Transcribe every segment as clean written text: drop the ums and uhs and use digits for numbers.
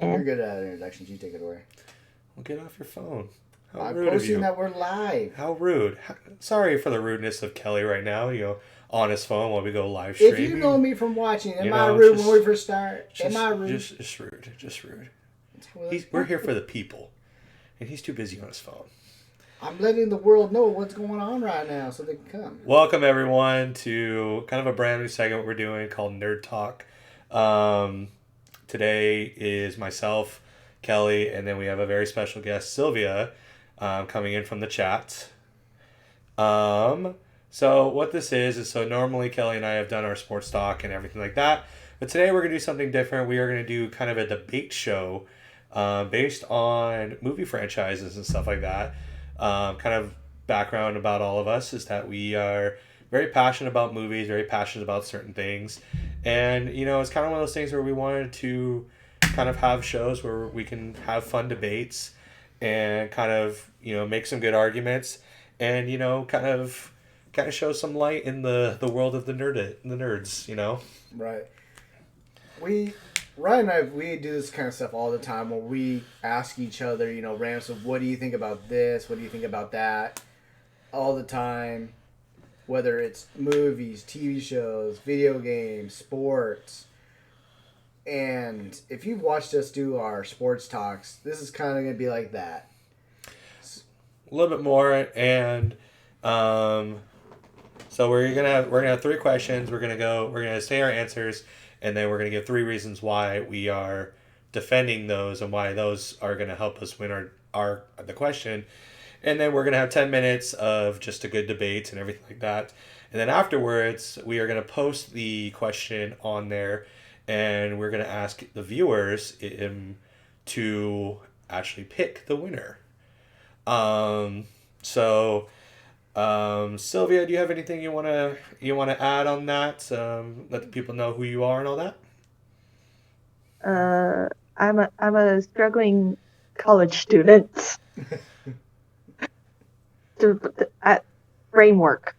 Eh. You're good at introductions. You take it away. Well, get off your phone. How I'm rude of posting you. that we're live. How rude. Sorry for the rudeness of Kelly right now, on his phone while we go live If streaming. you know me from watching, am You I know, rude just- when we first start? Just, Am I rude? Just rude. Just rude. Well, We're here for the people. And he's too busy on his phone. I'm letting the world know what's going on right now so they can come. Welcome, everyone, to kind of a brand new segment we're doing called Nerd Talk. Today is myself, Kelly, and then we have a very special guest, Sylvia, coming in from the chat. So what this is so normally Kelly and I have done our sports talk and everything like that. But today we're going to do something different. We are going to do kind of a debate show based on movie franchises and stuff like that. Kind of background about all of us is that we are very passionate about movies, very passionate about certain things. And, it's kind of one of those things where we wanted to kind of have shows where we can have fun debates and kind of, make some good arguments and, kind of show some light in the world of the nerds. Right. Ryan and I, we do this kind of stuff all the time where we ask each other, random stuff, what do you think about this? What do you think about that? All the time. Whether it's movies, TV shows, video games, sports. And if you've watched us do our sports talks, this is kind of going to be like that. A little bit more, and so we're gonna have three questions. We're gonna say our answers, and then we're gonna give three reasons why we are defending those and why those are gonna help us win the question. And then we're gonna have 10 minutes of just a good debate and everything like that. And then afterwards, we are gonna post the question on there, and we're gonna ask the viewers to actually pick the winner. Sylvia, do you have anything you wanna add on that? Let the people know who you are and all that. I'm a struggling college student. At framework.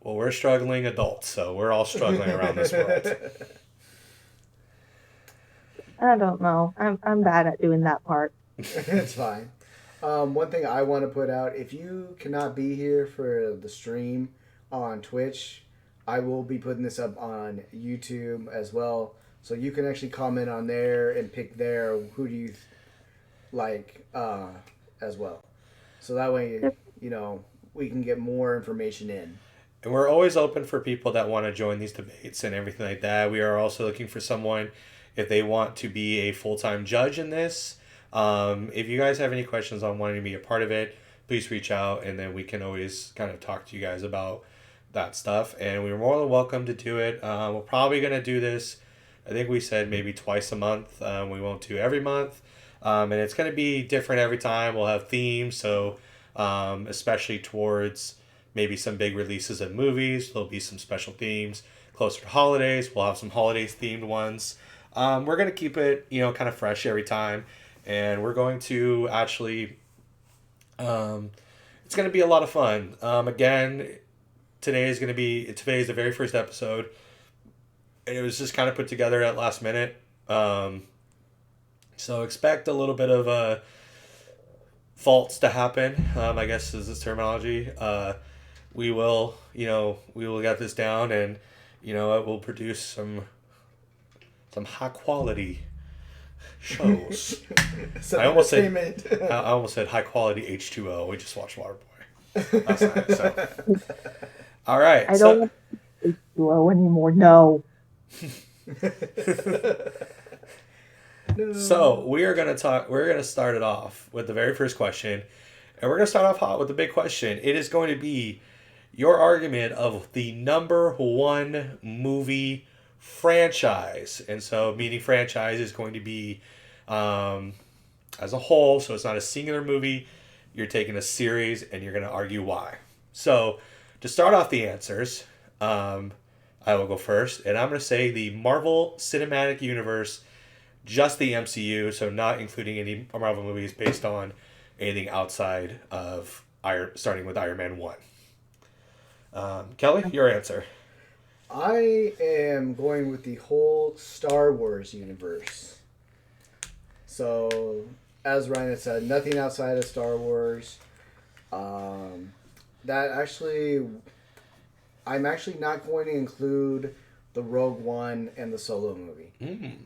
Well, we're struggling adults, so we're all struggling around this world. I don't know. I'm bad at doing that part. It's fine. One thing I want to put out, if you cannot be here for the stream on Twitch, I will be putting this up on YouTube as well. So you can actually comment on there and pick there who do you like as well. So that way, we can get more information in. And we're always open for people that want to join these debates and everything like that. We are also looking for someone if they want to be a full-time judge in this. If you guys have any questions on wanting to be a part of it, please reach out, and then we can always kind of talk to you guys about that stuff. And we're more than welcome to do it. We're probably going to do this, I think we said maybe twice a month. We won't do every month. And it's going to be different every time. We'll have themes, so especially towards maybe some big releases of movies, there'll be some special themes. Closer to holidays, we'll have some holidays-themed ones. We're going to keep it, kind of fresh every time. And we're going to actually, it's going to be a lot of fun. Again, today's the very first episode. And it was just kind of put together at last minute. So expect a little bit of faults to happen, I guess is this terminology. We will get this down, and, it will produce some high quality shows. I almost said high quality H2O. We just watched Waterboy last night. So, all right. I don't want H2O anymore. No. So we're gonna start it off with the very first question, and we're gonna start off hot with the big question. It is going to be your argument of the number one movie franchise, and so meaning franchise is going to be as a whole, so it's not a singular movie. You're taking a series, and you're going to argue why. So to start off the answers, I will go first, and I'm going to say the Marvel Cinematic Universe, just the MCU, so not including any Marvel movies based on anything outside of starting with Iron Man 1. Kelly, your answer. I am going with the whole Star Wars universe. So, as Ryan had said, nothing outside of Star Wars. That actually, I'm actually not going to include the Rogue One and the Solo movie.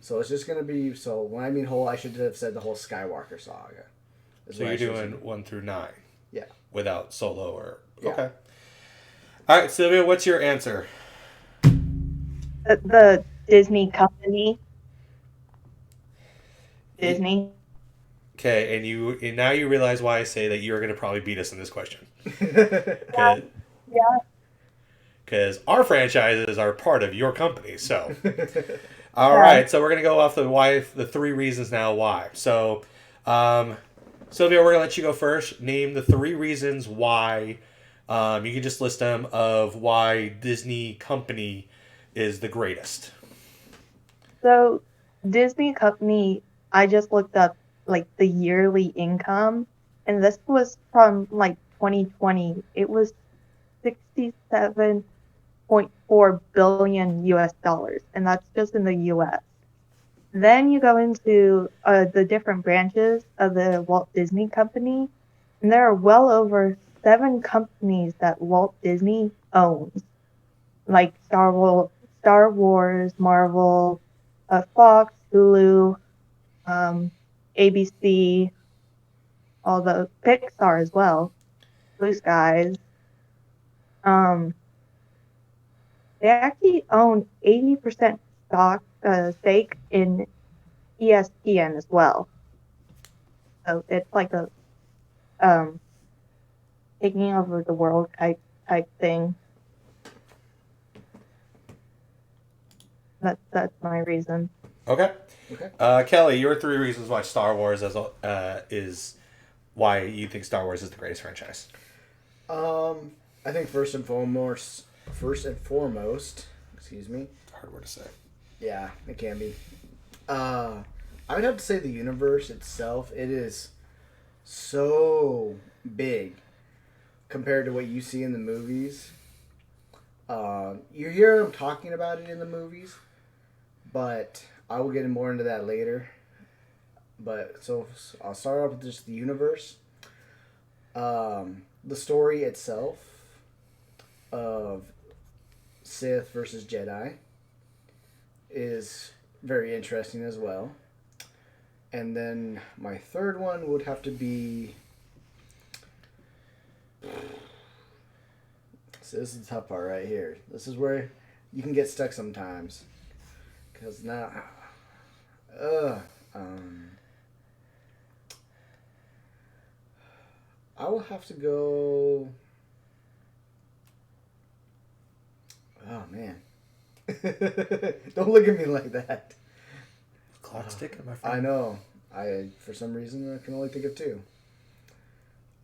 So it's just going to be, so when I mean whole, I should have said the whole Skywalker saga. So you're doing 1 through 9? Yeah. Without Solo or... Yeah. Okay. All right, Sylvia, what's your answer? The Disney company. Disney. Okay, and now you realize why I say that you're going to probably beat us in this question. Yeah. Because our franchises are part of your company, so... All right, so we're going to go off the 3 reasons now why. So, Sylvia, we're going to let you go first. Name the 3 reasons why. You can just list them of why Disney company is the greatest. So Disney company, I just looked up like the yearly income, and this was from like 2020. It was $67.4 billion US dollars, and that's just in the US. Then you go into the different branches of the Walt Disney Company, and there are well over 7 companies that Walt Disney owns, like Star Wars, Marvel, Fox, Hulu, ABC, all the Pixar as well, Blue Skies. They actually own 80% stake in ESPN as well. So it's like a taking over the world type thing. That's my reason. Okay. Kelly, your 3 reasons why Star Wars is why you think Star Wars is the greatest franchise. I think first and foremost, excuse me. It's a hard word to say. Yeah, it can be. I would have to say the universe itself, it is so big compared to what you see in the movies. You hear them talking about it in the movies, but I will get more into that later. But so I'll start off with just the universe. The story itself of Sith versus Jedi is very interesting as well. And then my third one would have to be... So this is the tough part right here. This is where you can get stuck sometimes. Because now... I will have to go... Oh, man. Don't look at me like that. Clock's ticking, my friend. I know. For some reason, I can only think of 2.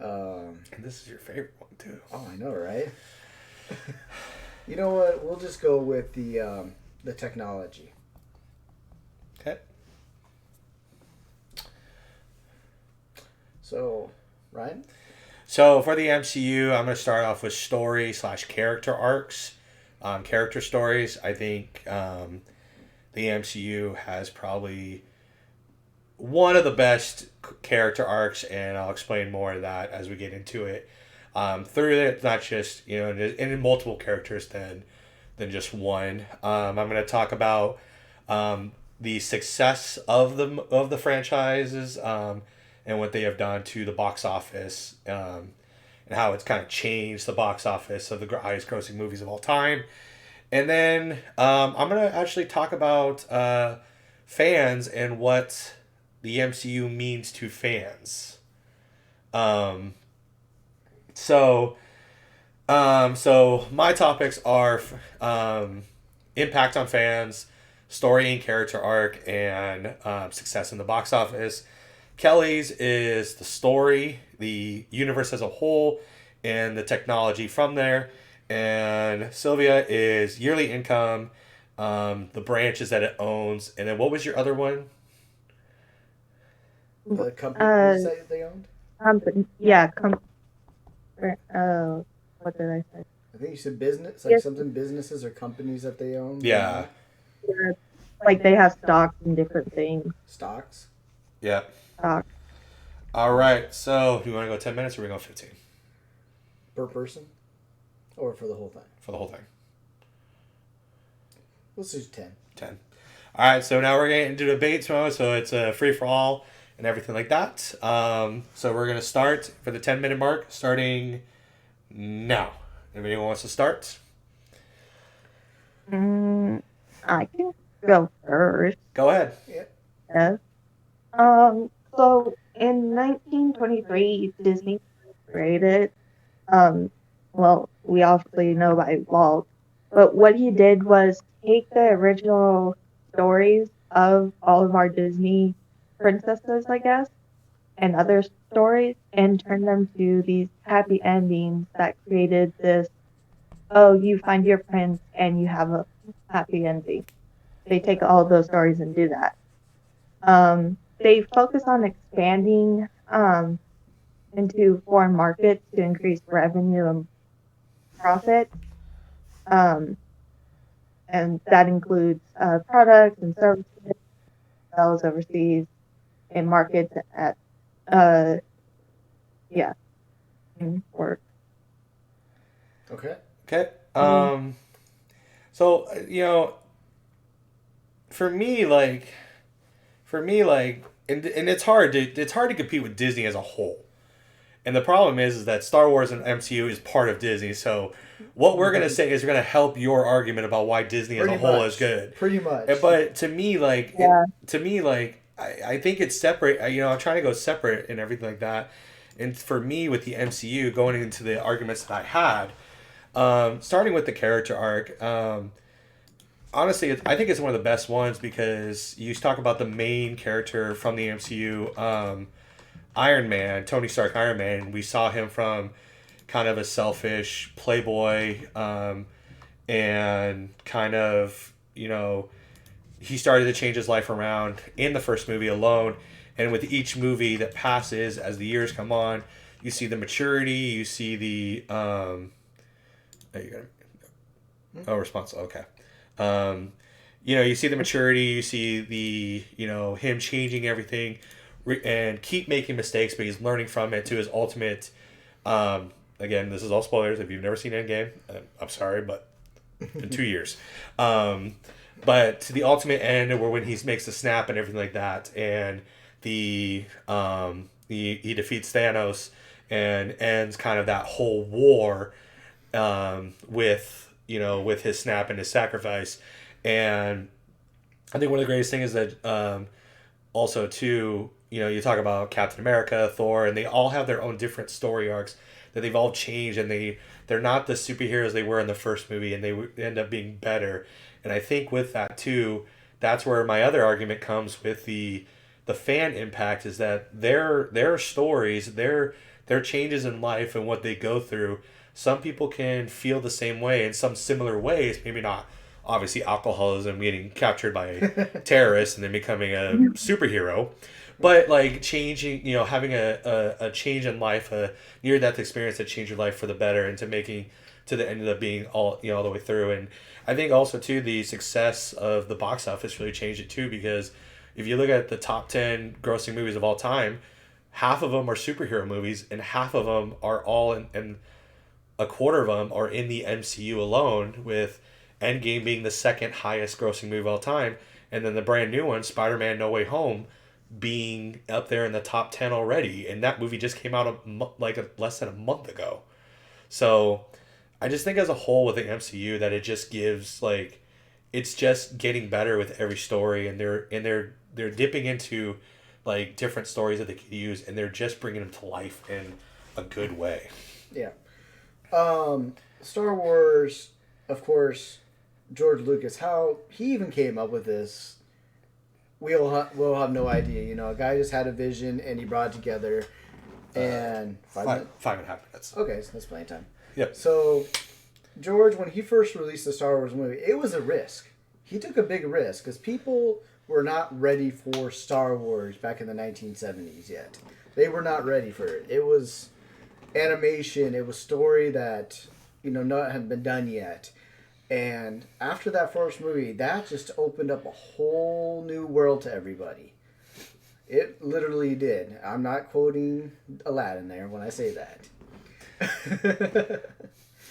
And this is your favorite one, too. Oh, I know, right? You know what? We'll just go with the technology. Okay. So, Ryan? So for the MCU, I'm going to start off with story/character arcs. Character stories. I think the MCU has probably one of the best character arcs, and I'll explain more of that as we get into it. Through it, not just, and in multiple characters than just one. I'm going to talk about the success of the franchises and what they have done to the box office, and how it's kind of changed the box office of the highest grossing movies of all time. And then I'm going to actually talk about fans and what the MCU means to fans. So my topics are impact on fans, story and character arc, and success in the box office. Kelly's is the story, the universe as a whole, and the technology from there. And Sylvia is yearly income, the branches that it owns. And then what was your other one? The company you say they owned? Company. Yeah. What did I say? I think you said business, like something businesses or companies that they own. Yeah. Like they have stocks and different things. Stocks? Yeah. talk. All right. So, do you want to go 10 minutes or we go 15? Per person? Or for the whole thing? For the whole thing. Let's do 10. 10. All right. So, now we're getting into debates mode. So, it's a free for all and everything like that. So, we're going to start for the 10-minute mark starting now. If anyone wants to start? I can go first. Go ahead. Yeah. Yes. So in 1923, Disney created, well, we obviously know by Walt, but what he did was take the original stories of all of our Disney princesses, I guess, and other stories, and turn them to these happy endings that created this, oh, you find your prince and you have a happy ending. They take all of those stories and do that. They focus on expanding into foreign markets to increase revenue and profit. And that includes products and services, sales overseas, and markets at, work. Okay. Okay. So, for me, and it's hard to compete with Disney as a whole. And the problem is that Star Wars and MCU is part of Disney. So what we're gonna say is we're gonna help your argument about why Disney as a whole is good. Pretty much. But to me, I think it's separate. I'm trying to go separate and everything like that. And for me, with the MCU, going into the arguments that I had, starting with the character arc. Honestly, I think it's one of the best ones because you talk about the main character from the MCU, Iron Man, Tony Stark Iron Man. We saw him from kind of a selfish playboy and kind of, he started to change his life around in the first movie alone. And with each movie that passes, as the years come on, you see the maturity, you see the... response. Okay. You see the maturity, you see the, him changing everything and keep making mistakes, but he's learning from it to his ultimate, again, this is all spoilers. If you've never seen Endgame, I'm sorry, but in 2 years. But to the ultimate end where when he makes the snap and everything like that, and he defeats Thanos and ends kind of that whole war, with his snap and his sacrifice. And I think one of the greatest things is that also too, you talk about Captain America, Thor, and they all have their own different story arcs that they've all changed, and they're not the superheroes they were in the first movie, and they end up being better. And I think with that too, that's where my other argument comes with the fan impact, is that their stories, their changes in life and what they go through, some people can feel the same way in some similar ways, maybe not obviously alcoholism, getting captured by terrorists and then becoming a superhero, but like changing, having a change in life, a near-death experience that changed your life for the better, and to making to the end up being all the way through. And I think also too the success of the box office really changed it too, because if you look at the top 10 grossing movies of all time, half of them are superhero movies, and half of them are all in a quarter of them are in the MCU alone, with Endgame being the second highest grossing movie of all time, and then the brand new one, Spider-Man No Way Home, being up there in the top 10 already, and that movie just came out less than a month ago. So I just think as a whole with the MCU that it just gives, it's just getting better with every story, and they're dipping into different stories that they can use, and they're just bringing them to life in a good way. Yeah. Star Wars, of course, George Lucas, how he even came up with this, we'll have no idea. A guy just had a vision and he brought it together. And 5.5 minutes. Okay, so that's plenty of time. Yep. So George, when he first released the Star Wars movie, it was a risk. He took a big risk because people were not ready for Star Wars back in the 1970s yet. They were not ready for it. It was animation, it was story that not had been done yet. And after that first movie, that just opened up a whole new world to everybody. It literally did. I'm not quoting Aladdin there when I say that.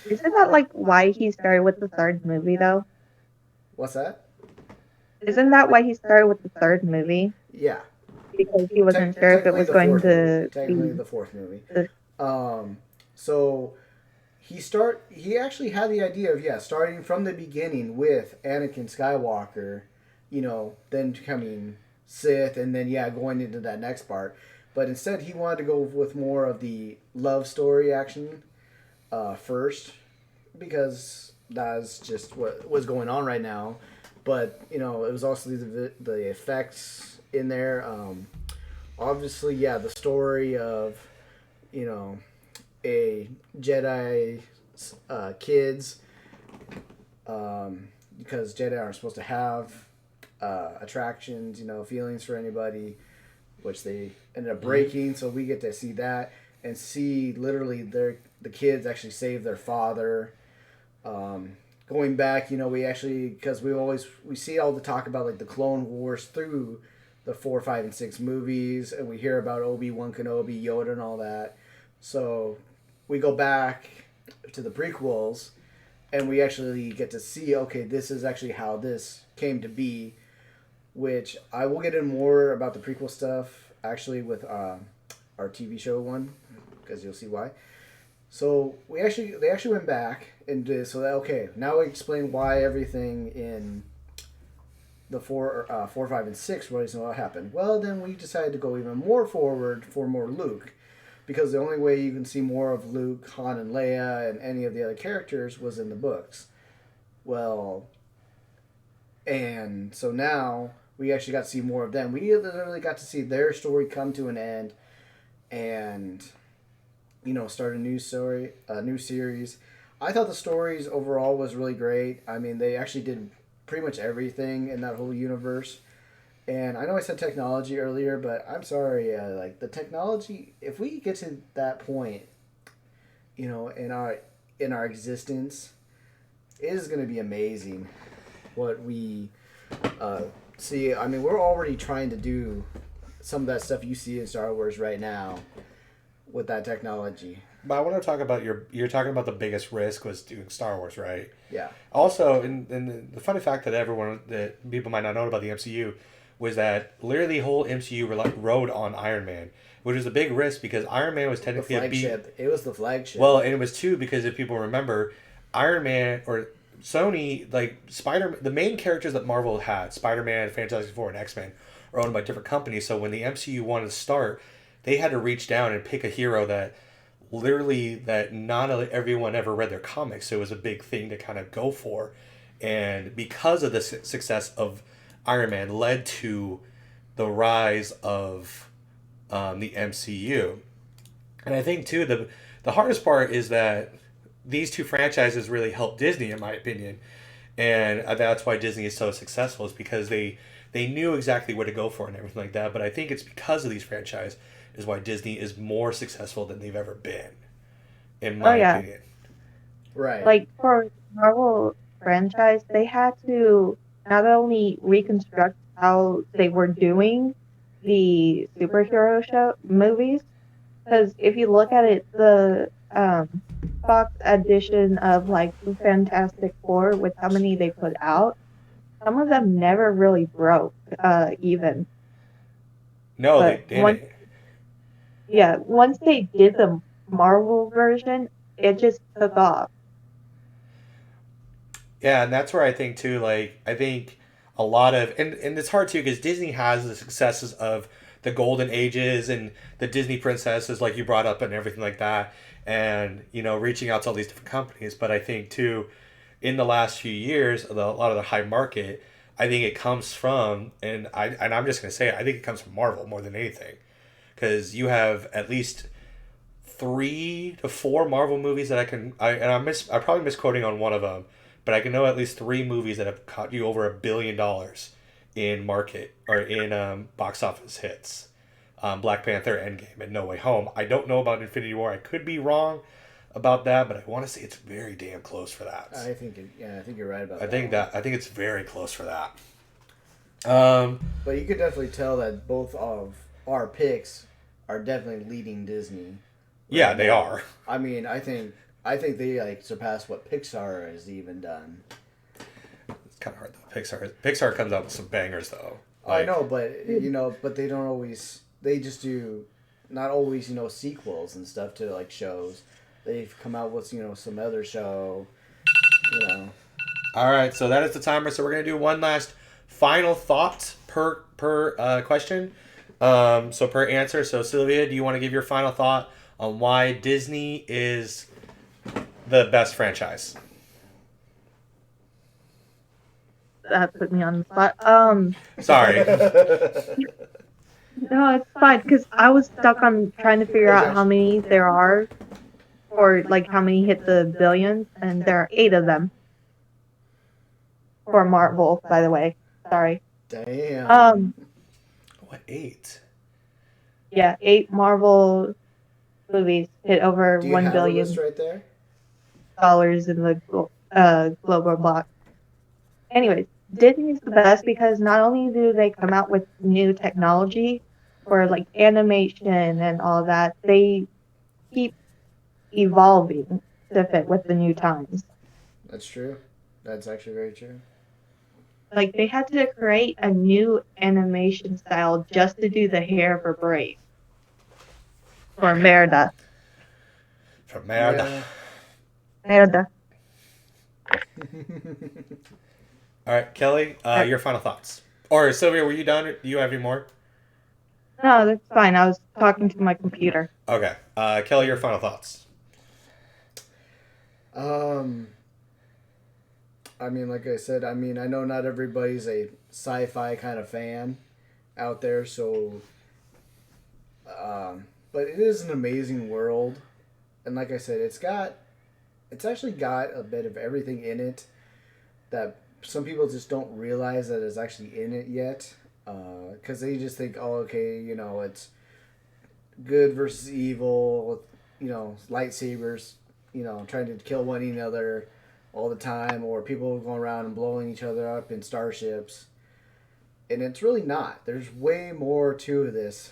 Isn't that like why he started with the third movie though? What's that? Isn't that why he started with the third movie? Yeah. Because he wasn't sure if it Technically was the going fourth movie. to Technically be the fourth movie. the So he actually had the idea of starting from the beginning with Anakin Skywalker, then becoming Sith, and then going into that next part. But instead, he wanted to go with more of the love story action first, because that's just what was going on right now. But it was also the effects in there. Obviously, the story of a Jedi kids, because Jedi aren't supposed to have attractions, feelings for anybody, which they ended up breaking. So we get to see that and see literally the kids actually save their father. Going back, we actually, because we see all the talk about like the Clone Wars through the 4, 5, and 6 movies, and we hear about Obi-Wan Kenobi, Yoda, and all that. So we go back to the prequels, and we actually get to see, okay, this is actually how this came to be, which I will get in more about the prequel stuff, actually, with our TV show one, because you'll see why. So they actually went back and did, so that, okay, now we explain why everything in the 4, 5, and 6 was what happened. Well, then we decided to go even more forward for more Luke, because the only way you can see more of Luke, Han, and Leia, and any of the other characters was in the books. Well, and so now we actually got to see more of them. We literally got to see their story come to an end, and start a new story, a new series. I thought the stories overall was really great. I mean, they actually did pretty much everything in that whole universe. And I know I said technology earlier, but I'm sorry, like the technology, if we get to that point, in our existence, it is going to be amazing what we see. I mean, we're already trying to do some of that stuff you see in Star Wars right now with that technology. But I want to talk about you're talking about the biggest risk was doing Star Wars, right? Yeah. Also, and the funny fact that people might not know about the MCU was that literally the whole MCU rode on Iron Man, which was a big risk because Iron Man was technically the flagship. It was the flagship. Well, and it was too because if people remember, Iron Man or Sony, like the main characters that Marvel had, Spider-Man, Fantastic Four, and X-Men, are owned by different companies. So when the MCU wanted to start, they had to reach down and pick a hero that not everyone ever read their comics. So it was a big thing to kind of go for. And because of the success of Iron Man led to the rise of the MCU. And I think, too, the hardest part is that these two franchises really helped Disney, in my opinion. And that's why Disney is so successful, is because they knew exactly where to go for and everything like that. But I think it's because of these franchises is why Disney is more successful than they've ever been, in my opinion. Right. Like for Marvel franchise, they had to not only reconstruct how they were doing the superhero show movies, because if you look at it, the Fox edition of like the Fantastic Four, with how many they put out, some of them never really broke even. No, But they didn't. Once they did the Marvel version, it just took off. Yeah, and that's where I think too. Like I think a lot of and it's hard too because Disney has the successes of the golden ages and the Disney princesses, like you brought up, and everything like that, and reaching out to all these different companies. But I think too, in the last few years, a lot of the high market, I think it comes from, and I'm just gonna say it, I think it comes from Marvel more than anything, because you have at least 3 to 4 Marvel movies that I'm probably misquoting on one of them, but I can know at least 3 movies that have caught you over $1 billion in market or in box office hits. Black Panther, Endgame, and No Way Home. I don't know about Infinity War. I could be wrong about that, but I want to say it's very damn close for that. I think you're right about that. I think it's very close for that. But you could definitely tell that both of our picks are definitely leading Disney. Yeah, they are. I mean, I think they like surpass what Pixar has even done. It's kind of hard though. Pixar comes out with some bangers though. I know, but but they don't always. They just do, not always sequels and stuff to like shows. They've come out with some other show. All right, so that is the timer. So we're gonna do one last final thought per question. So per answer. So Sylvia, do you want to give your final thought on why Disney is the best franchise? That put me on the spot. Sorry. No, it's fine because I was stuck on trying to figure out how many there are, or like how many hit the billions, and there are 8 of them for Marvel, by the way. Sorry. Damn. What 8? Yeah, 8 Marvel movies hit over Do you $1 have billion a list right there? in the global box. Anyways, Disney's the best because not only do they come out with new technology for like animation and all that, they keep evolving to fit with the new times. That's true. That's actually very true. Like they had to create a new animation style just to do the hair for Brave. For Merida. For Merida. Merida. All right, Kelly, your final thoughts. Or Sylvia, were you done? Do you have any more? No, that's fine. I was talking to my computer. Okay. Kelly, your final thoughts. I mean, like I said, I know not everybody's a sci-fi kind of fan out there, so, but it is an amazing world, and like I said, it's actually got a bit of everything in it that some people just don't realize that is actually in it yet, because they just think, oh, okay, it's good versus evil, lightsabers, trying to kill one another all the time, or people going around and blowing each other up in starships. And it's really not. There's way more to this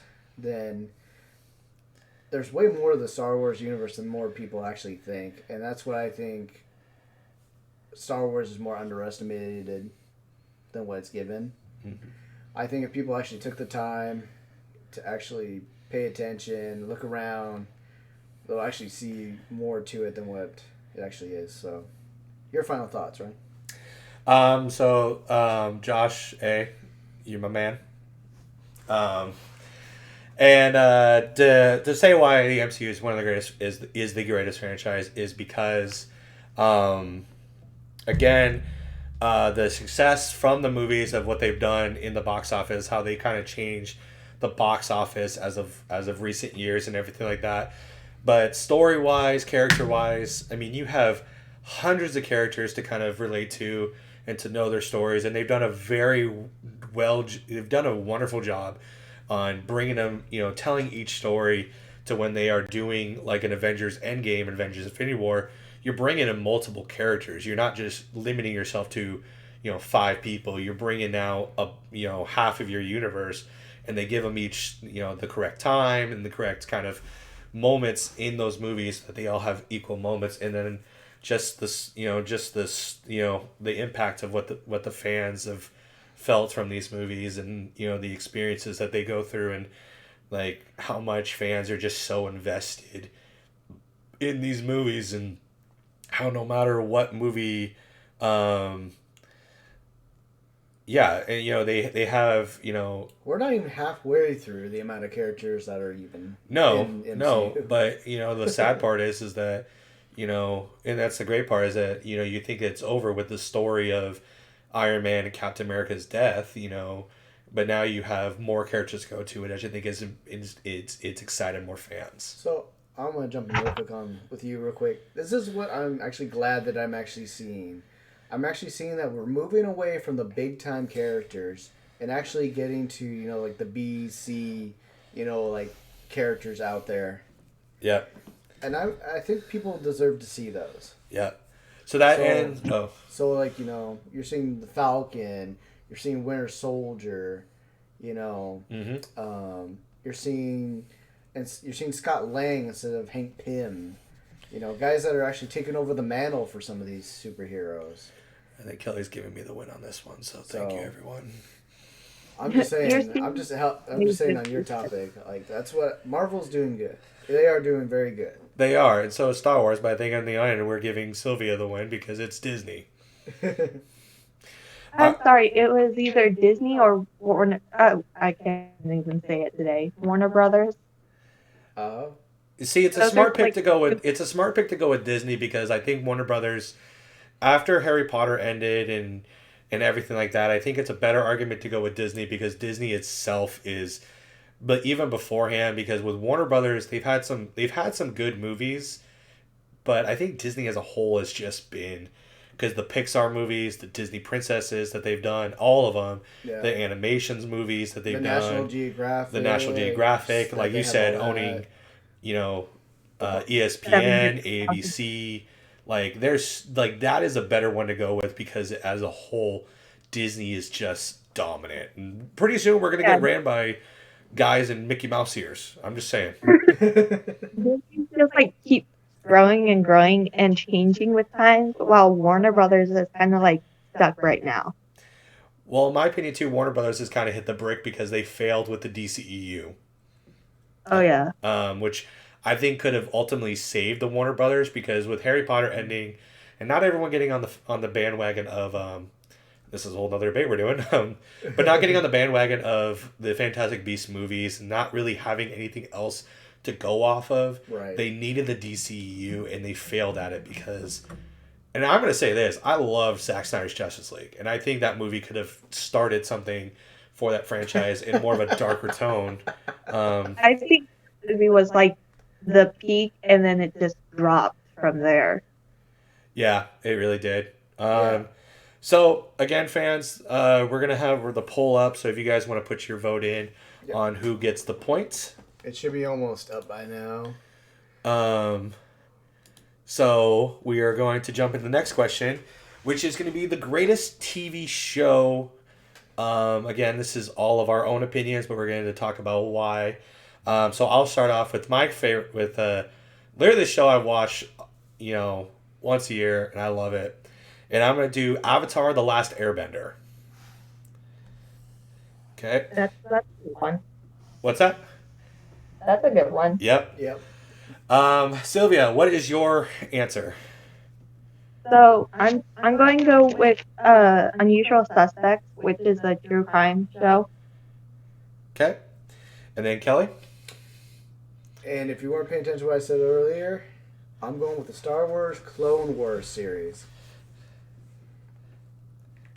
there's way more of the Star Wars universe than more people actually think. And that's what I think Star Wars is more underestimated than what it's given. Mm-hmm. I think if people actually took the time to actually pay attention, look around, they'll actually see more to it than what it actually is. So, your final thoughts, right? Josh, you're my man. And to say why the MCU is one of the greatest is the greatest franchise is because, again, the success from the movies of what they've done in the box office, how they kind of changed the box office as of recent years and everything like that. But story wise, character wise, I mean, you have hundreds of characters to kind of relate to and to know their stories, and they've done they've done a wonderful job on bringing them, telling each story to when they are doing like an Avengers Endgame, Avengers Infinity War. You're bringing in multiple characters. You're not just limiting yourself to, 5 people. You're bringing now up, half of your universe, and they give them each, the correct time and the correct kind of moments in those movies that they all have equal moments, and then just this, the impact of what the fans have felt from these movies, and the experiences that they go through, and like how much fans are just so invested in these movies, and how no matter what movie, and they have, we're not even halfway through the amount of characters that are even no, in but the sad part is that, and that's the great part, is that, you think it's over with the story of Iron Man and Captain America's death, but now you have more characters to go to, which I think it's excited more fans. So I'm gonna jump in real quick with you real quick. This is what I'm actually glad that I'm actually seeing. I'm actually seeing that we're moving away from the big time characters and actually getting to like the B, C, like characters out there. Yeah. And I think people deserve to see those. Yeah. So that ends. Oh. So like you're seeing the Falcon, you're seeing Winter Soldier, Mm-hmm. you're seeing Scott Lang instead of Hank Pym. Guys that are actually taking over the mantle for some of these superheroes. I think Kelly's giving me the win on this one, so thank you, everyone. I'm just saying. I'm just saying on your topic. Like that's what Marvel's doing good. They are doing very good. They are, and so is Star Wars. But I think on the island we're giving Sylvia the win because it's Disney. I'm sorry, it was either Disney or Warner. Oh, I can't even say it today. Warner Brothers. Oh. See, it's a smart pick to go with. It's a smart pick to go with Disney because I think Warner Brothers, after Harry Potter ended and everything like that, I think it's a better argument to go with Disney because Disney itself is. But even beforehand, because with Warner Brothers, they've had some good movies, but I think Disney as a whole has just been. Because the Pixar movies, the Disney princesses that they've done, all of them, the animations movies that they've done, the National Geographic, like you said, owning, ESPN, ABC, that is a better one to go with because as a whole, Disney is just dominant. And pretty soon we're gonna get ran by guys in Mickey Mouse ears. I'm just saying. Disney just keep growing and growing and changing with times, while Warner Brothers is kind of stuck right now. Well, in my opinion, too, Warner Brothers has kind of hit the brick because they failed with the DCEU. Oh, yeah. Which I think could have ultimately saved the Warner Brothers because with Harry Potter ending, and not everyone getting on the bandwagon of this is a whole other debate we're doing, but not getting on the bandwagon of the Fantastic Beasts movies, not really having anything else to go off of. Right. They needed the DCEU and they failed at it because, and I'm going to say this, I love Zack Snyder's Justice League, and I think that movie could have started something for that franchise in more of a darker tone. I think the movie was the peak, and then it just dropped from there. Yeah, it really did. So again, fans, we're going to have the poll up, so if you guys want to put your vote in on who gets the points. It should be almost up by now. So we are going to jump into the next question, which is going to be the greatest TV show. Again, this is all of our own opinions, but we're going to talk about why. So I'll start off with my favorite, with literally the show I watch, once a year, and I love it. And I'm going to do Avatar: The Last Airbender. Okay. That's a good one. What's that? That's a good one. Yep. Sylvia, what is your answer? So I'm going to go with Unusual Suspects, which is a true crime show. Okay. And then Kelly? And if you weren't paying attention to what I said earlier, I'm going with the Star Wars Clone Wars series.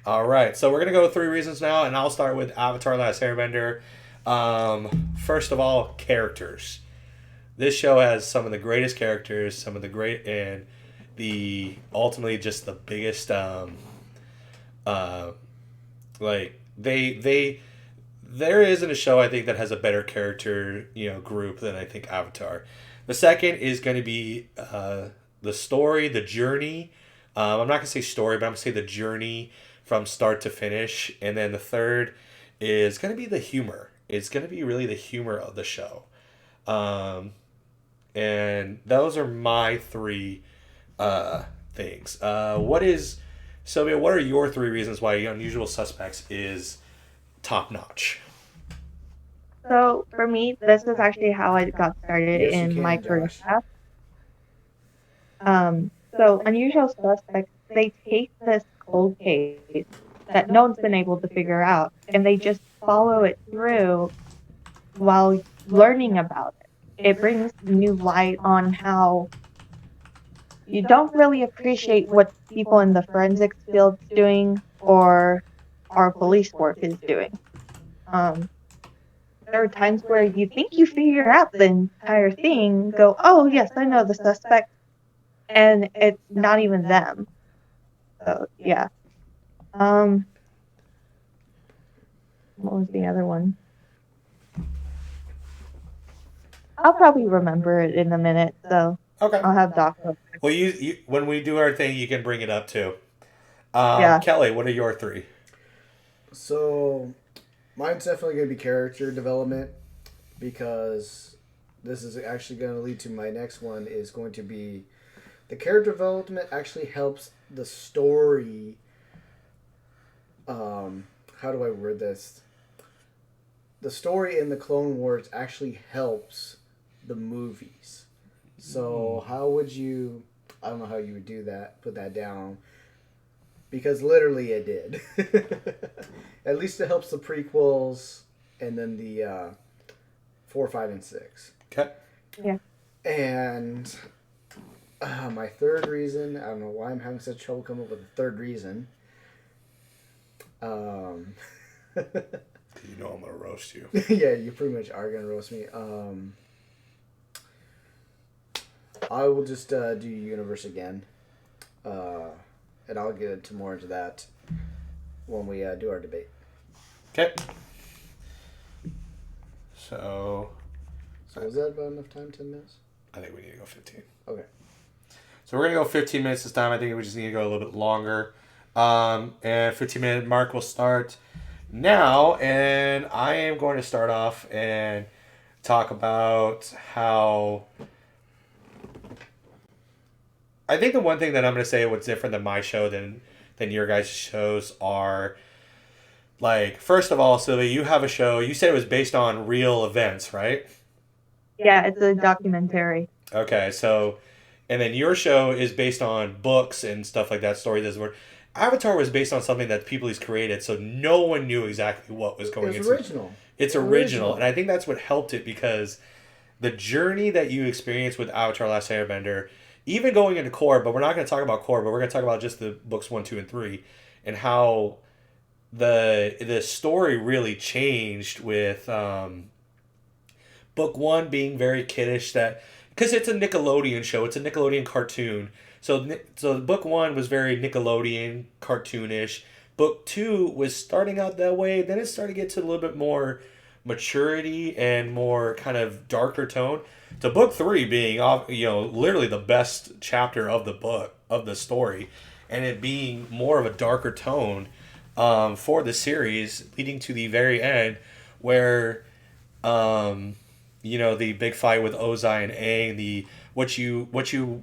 All right. So we're going to go with 3 reasons now, and I'll start with Avatar: Last Airbender. First of all, characters. This show has some of the greatest characters, some of the great, and the ultimately just the biggest there isn't a show I think that has a better character group than I think Avatar. The second is going to be the story, the journey. I'm not going to say story, but I'm going to say the journey from start to finish. And then the third is going to be the humor. It's going to be really the humor of the show. And those are my 3 things. Sylvia, what are your 3 reasons why Unusual Suspects is top notch? So for me, this is actually how I got started in my career path. So Unusual Suspects, they take this cold case that no one's been able to figure out, and they just follow it through while learning about it. It brings new light on how you don't really appreciate what people in the forensics field is doing or our police work is doing. There are times where you think you figure out the entire thing, go, oh yes, I know the suspect, and it's not even them. So yeah. What was the other one? I'll probably remember it in a minute, so okay. I'll have Doc. Well, you when we do our thing, you can bring it up too. Kelly, what are your 3? So, mine's definitely going to be character development. because this is actually going to lead to my next one is going to be the character development actually helps the story. How do I word this? The story in the Clone Wars actually helps the movies. So how would you... I don't know how you would do that, put that down. Because literally it did. At least it helps the prequels and then the 4, 5, and 6. Okay. Yeah. And my third reason, I don't know why I'm having such trouble coming up with a third reason. You know I'm going to roast you. Yeah, you pretty much are going to roast me. I will just do Universe again. And I'll get into more into that when we do our debate. Okay. So is that about enough time? 10 minutes? I think we need to go 15. Okay. So we're going to go 15 minutes this time. I think we just need to go a little bit longer. And 15-minute mark will start now. And I am going to start off and talk about how... I think the one thing that I'm going to say what's different than my show than your guys' shows are... Like, first of all, Sylvia, you have a show. You said it was based on real events, right? Yeah, it's a documentary. Okay, so... And then your show is based on books and stuff like that, story doesn't work. Avatar was based on something that people he's created, so no one knew exactly what was going on. It's original. It's original, and I think that's what helped it, because the journey that you experienced with Avatar Last Airbender, even going into Korra, but we're not going to talk about Korra, but we're going to talk about just the books 1, 2, and 3, and how the story really changed with book 1 being very kiddish, that because it's a Nickelodeon show, it's a Nickelodeon cartoon. So book 1 was very Nickelodeon, cartoonish. Book 2 was starting out that way. Then it started to get to a little bit more maturity and more kind of darker tone. To book 3 being, literally the best chapter of the book, of the story. And it being more of a darker tone for the series, leading to the very end where... the big fight with Ozai and Aang, what you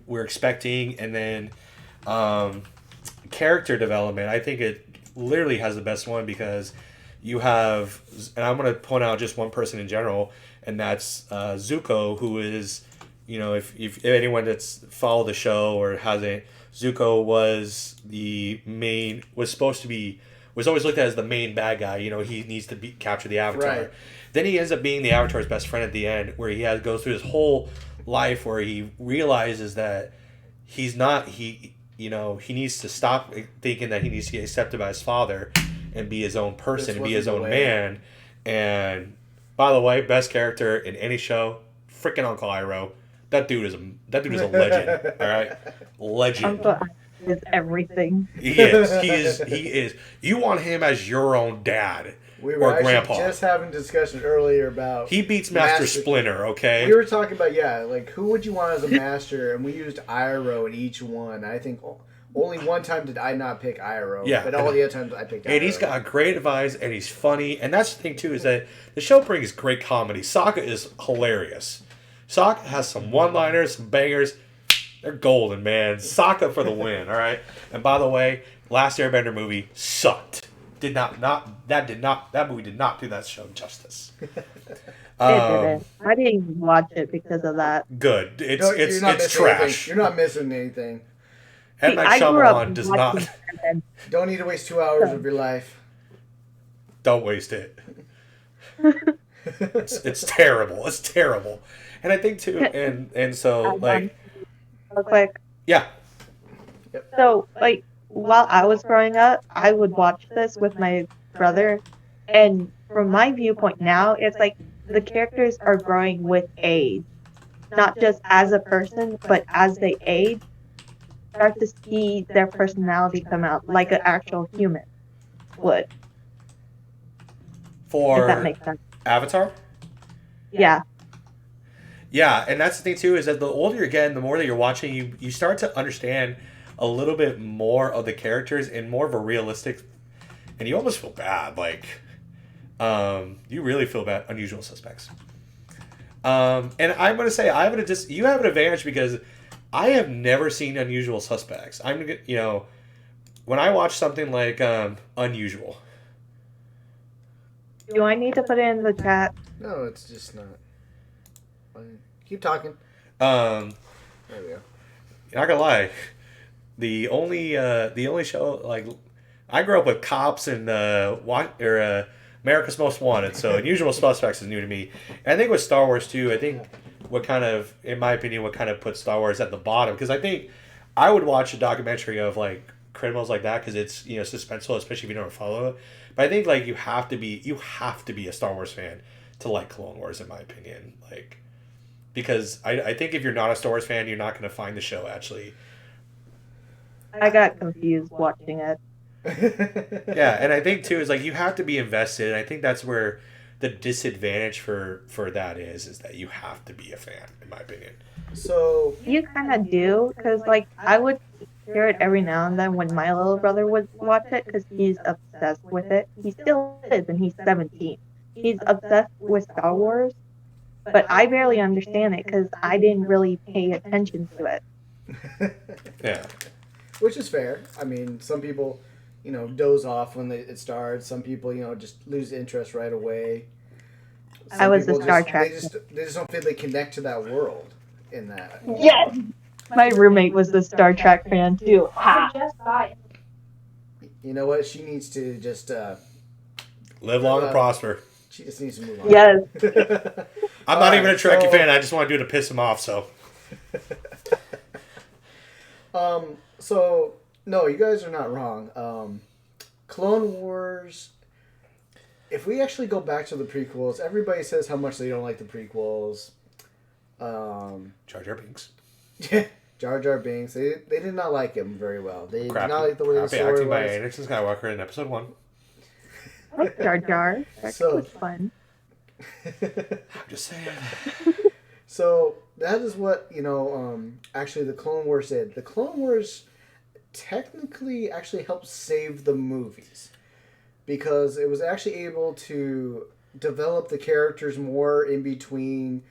were expecting, and then character development. I think it literally has the best one, because you have, and I'm going to point out just one person in general, and that's Zuko, who is, if anyone that's followed the show or hasn't, Zuko was was always looked at as the main bad guy. He needs to capture the Avatar. Right. Then he ends up being the Avatar's best friend at the end, where he goes through his whole life where he realizes that he's not, he needs to stop thinking that he needs to get accepted by his father and be his own person and be his own man. And by the way, best character in any show, freaking Uncle Iroh. That dude is a legend. All right, legend. Uncle Iroh is everything. He is. You want him as your own dad. We were actually grandpa. Just having a discussion earlier about... He beats Master Splinter, okay? We were talking about, who would you want as a master? And we used Iroh in each one. I think only one time did I not pick Iroh. Yeah. But all the other times I picked Iroh. And he's got great advice, and he's funny. And that's the thing, too, is that the show brings great comedy. Sokka is hilarious. Sokka has some one-liners, some bangers. They're golden, man. Sokka for the win, all right? And by the way, Last Airbender movie sucked. That movie did not do that show justice. It didn't. I didn't even watch it because of that. Good. It's trash. Anything. You're not missing anything. M. Night Shyamalan does not. Don't need to waste 2 hours of your life. Don't waste it. It's terrible. It's terrible. And I think too, and so like. Real quick. Yeah. Yep. So while I was growing up, I would watch this with my brother, and from my viewpoint now, it's like the characters are growing with age, not just as a person, but as they age, start to see their personality come out like an actual human would. For if that makes sense. Avatar? Yeah. Yeah, and that's the thing too, is that the older you're getting, the more that you're watching, you start to understand a little bit more of the characters in more of a realistic, and you almost feel bad, you really feel bad. Unusual Suspects. And I'm gonna say you have an advantage because I have never seen Unusual Suspects. When I watch something like Unusual. Do I need to put it in the chat? No, it's just not. Keep talking. Um, There we go. Not gonna lie, the only show like I grew up with Cops and America's Most Wanted, so Unusual Suspects is new to me. And I think with Star Wars too, I think in my opinion, what kind of put Star Wars at the bottom, because I think I would watch a documentary of like criminals like that because it's suspenseful, especially if you don't follow it. But I think like you have to be a Star Wars fan to like Clone Wars, in my opinion, like. Because I think if you're not a Star Wars fan, you're not going to find the show, actually. I got confused watching it. Yeah, and I think, too, is like you have to be invested. And I think that's where the disadvantage for that is that you have to be a fan, in my opinion. So You kind of do, because like I would hear it every now and then when my little brother would watch it, because he's obsessed with it. He still is, and he's 17. He's obsessed with Star Wars. But I barely understand it because I didn't really pay attention to it. Yeah. Which is fair. I mean, some people, doze off when it starts. Some people, just lose interest right away. I was a Star Trek. They just don't feel they connect to that world in that. Yes! My roommate was the Star Trek fan too. I just got it. You know what? She needs to just... live long and prosper. She just needs to move on. Yes. I'm not even a Trekkie fan. I just want to do it to piss him off, so... So, no, you guys are not wrong. Clone Wars, if we actually go back to the prequels, everybody says how much they don't like the prequels. Jar Jar Binks. Jar Jar Binks. They did not like him very well. They did not like the way the crappy story acting by was. Anakin Skywalker in episode 1. I like Jar Jar. That was fun. I'm just saying. So, that is what, actually the Clone Wars did. The Clone Wars technically actually helped save the movies. Because it was actually able to develop the characters more in between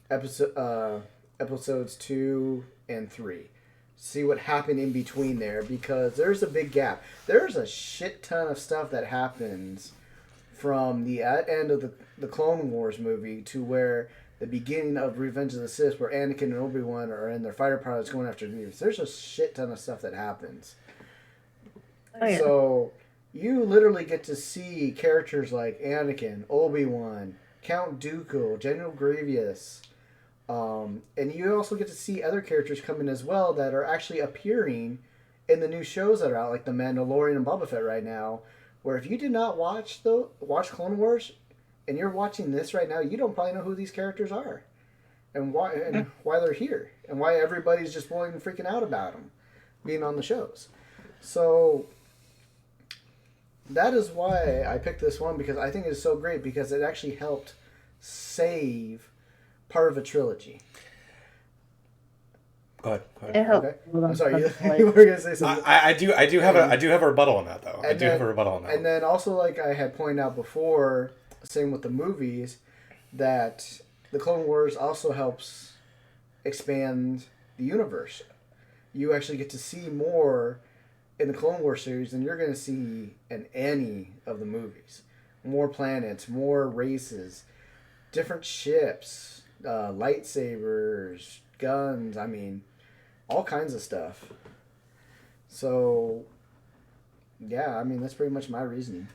episodes 2 and 3. See what happened in between there, because there's a big gap. There's a shit ton of stuff that happens from the end of the Clone Wars movie to where the beginning of Revenge of the Sith, where Anakin and Obi-Wan are in their fighter pilots going after Grievous. There's a shit ton of stuff that happens. Oh, yeah. So you literally get to see characters like Anakin, Obi-Wan, Count Dooku, General Grievous. And you also get to see other characters come in as well that are actually appearing in the new shows that are out, like The Mandalorian and Boba Fett right now, where if you did not watch Clone Wars, and you're watching this right now, you don't probably know who these characters are. And why they're here. And why everybody's just blowing and freaking out about them being on the shows. So that is why I picked this one, because I think it's so great, because it actually helped save part of a trilogy. Go ahead. It helped. Okay. I'm sorry, you were gonna say something. I do have a rebuttal on that, though. I do have a rebuttal on that. And then also, like I had pointed out before, same with the movies, that the Clone Wars also helps expand the universe. You actually get to see more in the Clone Wars series than you're going to see in any of the movies. More planets, more races, different ships, lightsabers, guns, all kinds of stuff. So, yeah, that's pretty much my reasoning.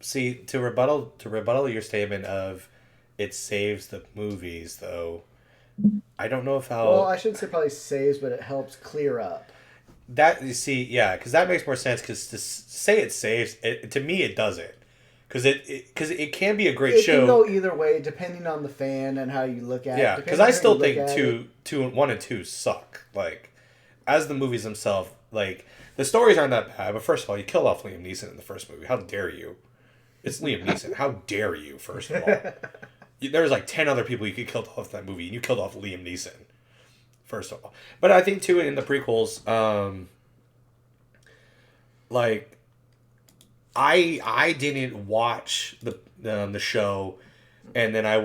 See, to rebuttal your statement of it saves the movies, though, I don't know if how... Well, I shouldn't say probably saves, but it helps clear up. That, you see, yeah, because that makes more sense, because to say it saves, to me it doesn't. Because it can be a great show. It can go either way, depending on the fan and how you look at it. Yeah, because I still think 1 and 2 suck. Like, as the movies themselves, like, the stories aren't that bad, but first of all, you killed off Liam Neeson in the first movie. How dare you? It's Liam Neeson. How dare you, first of all? There was like 10 other people you could kill off that movie, and you killed off Liam Neeson. First of all. But I think, too, in the prequels, I didn't watch the show And then I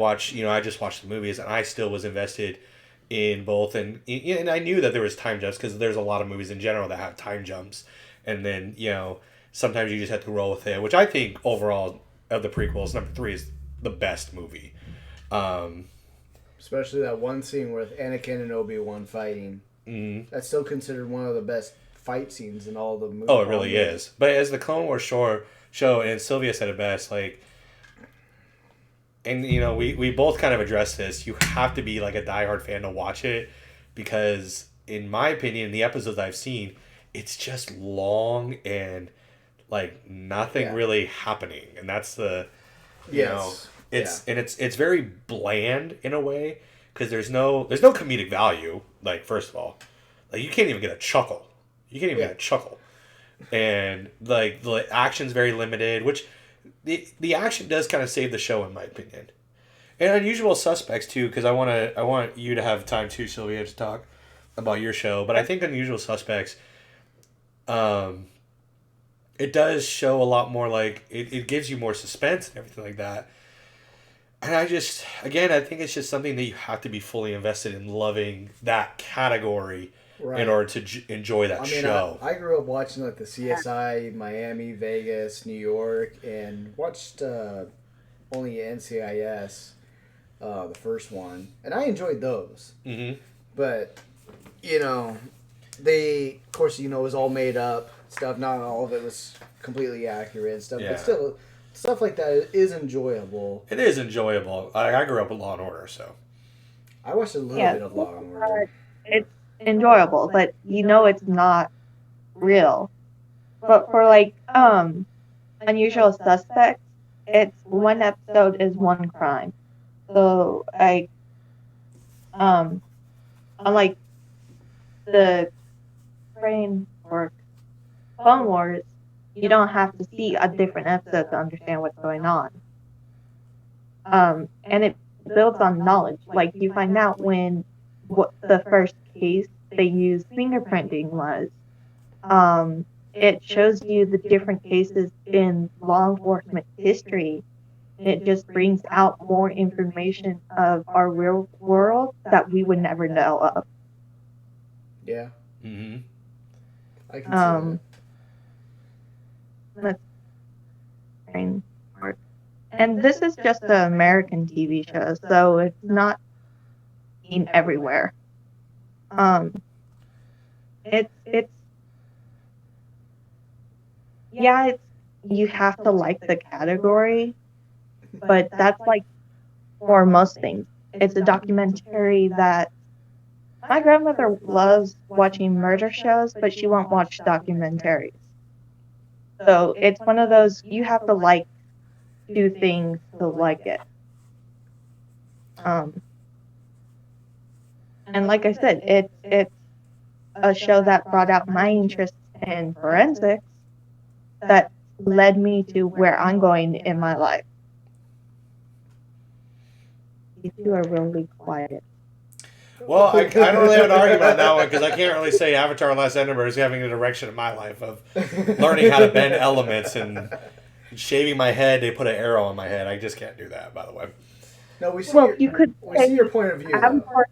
just watched the movies, and I still was invested in both, and I knew that there was time jumps because there's a lot of movies in general that have time jumps, and then sometimes you just have to roll with it, which I think overall of the prequels, number 3 is the best movie. Especially that one scene with Anakin and Obi-Wan fighting. Mm-hmm. That's still considered one of the best fight scenes in all the movies. Oh, it really is. But as the Clone Wars show, and Sylvia said it best, like, and we both kind of addressed this. You have to be like a diehard fan to watch it, because in my opinion, the episodes I've seen, it's just long and like nothing really happening, and that's the it's very bland in a way, because there's no comedic value. Like, first of all, like, you can't even get a chuckle. And like the action's very limited, which the action does kind of save the show in my opinion. And Unusual Suspects too, because I want you to have time too, Sylvia, to talk about your show. But I think Unusual Suspects, it does show a lot more, like it gives you more suspense and everything like that. And I think it's just something that you have to be fully invested in loving that category. Right. In order to enjoy that show. I grew up watching like the CSI, Miami, Vegas, New York, and watched only NCIS, the first one, and I enjoyed those. Mm-hmm. But they, of course, it was all made up stuff. Not all of it was completely accurate and stuff, but still, stuff like that is enjoyable. It is enjoyable. I grew up with Law and Order, so I watched a little bit of Law and Order. It's enjoyable, but it's not real. But for like Unusual Suspects, it's one episode is one crime. So unlike the framework Clone Wars, you don't have to see a different episode to understand what's going on. And it builds on knowledge. Like, you find out what the first case they used fingerprinting was. It shows you the different cases in law enforcement history. It just brings out more information of our real world that we would never know of. Yeah. Mm-hmm. I can see that. And this is just an American TV show, so it's not seen everywhere. You have to like the category, but that's like for most things. It's a documentary that my grandmother loves watching murder shows, but she won't watch documentaries. So it's one of those, you have to like two things to like it. And like I said, it's a show that brought out my interest in forensics that led me to where I'm going in my life. You two are really quiet. Well, I don't really have an argument on that one, because I can't really say Avatar: Last Airbender is having a direction in my life of learning how to bend elements and shaving my head. They put an arrow on my head. I just can't do that, by the way. No, we see your point of view. Avatar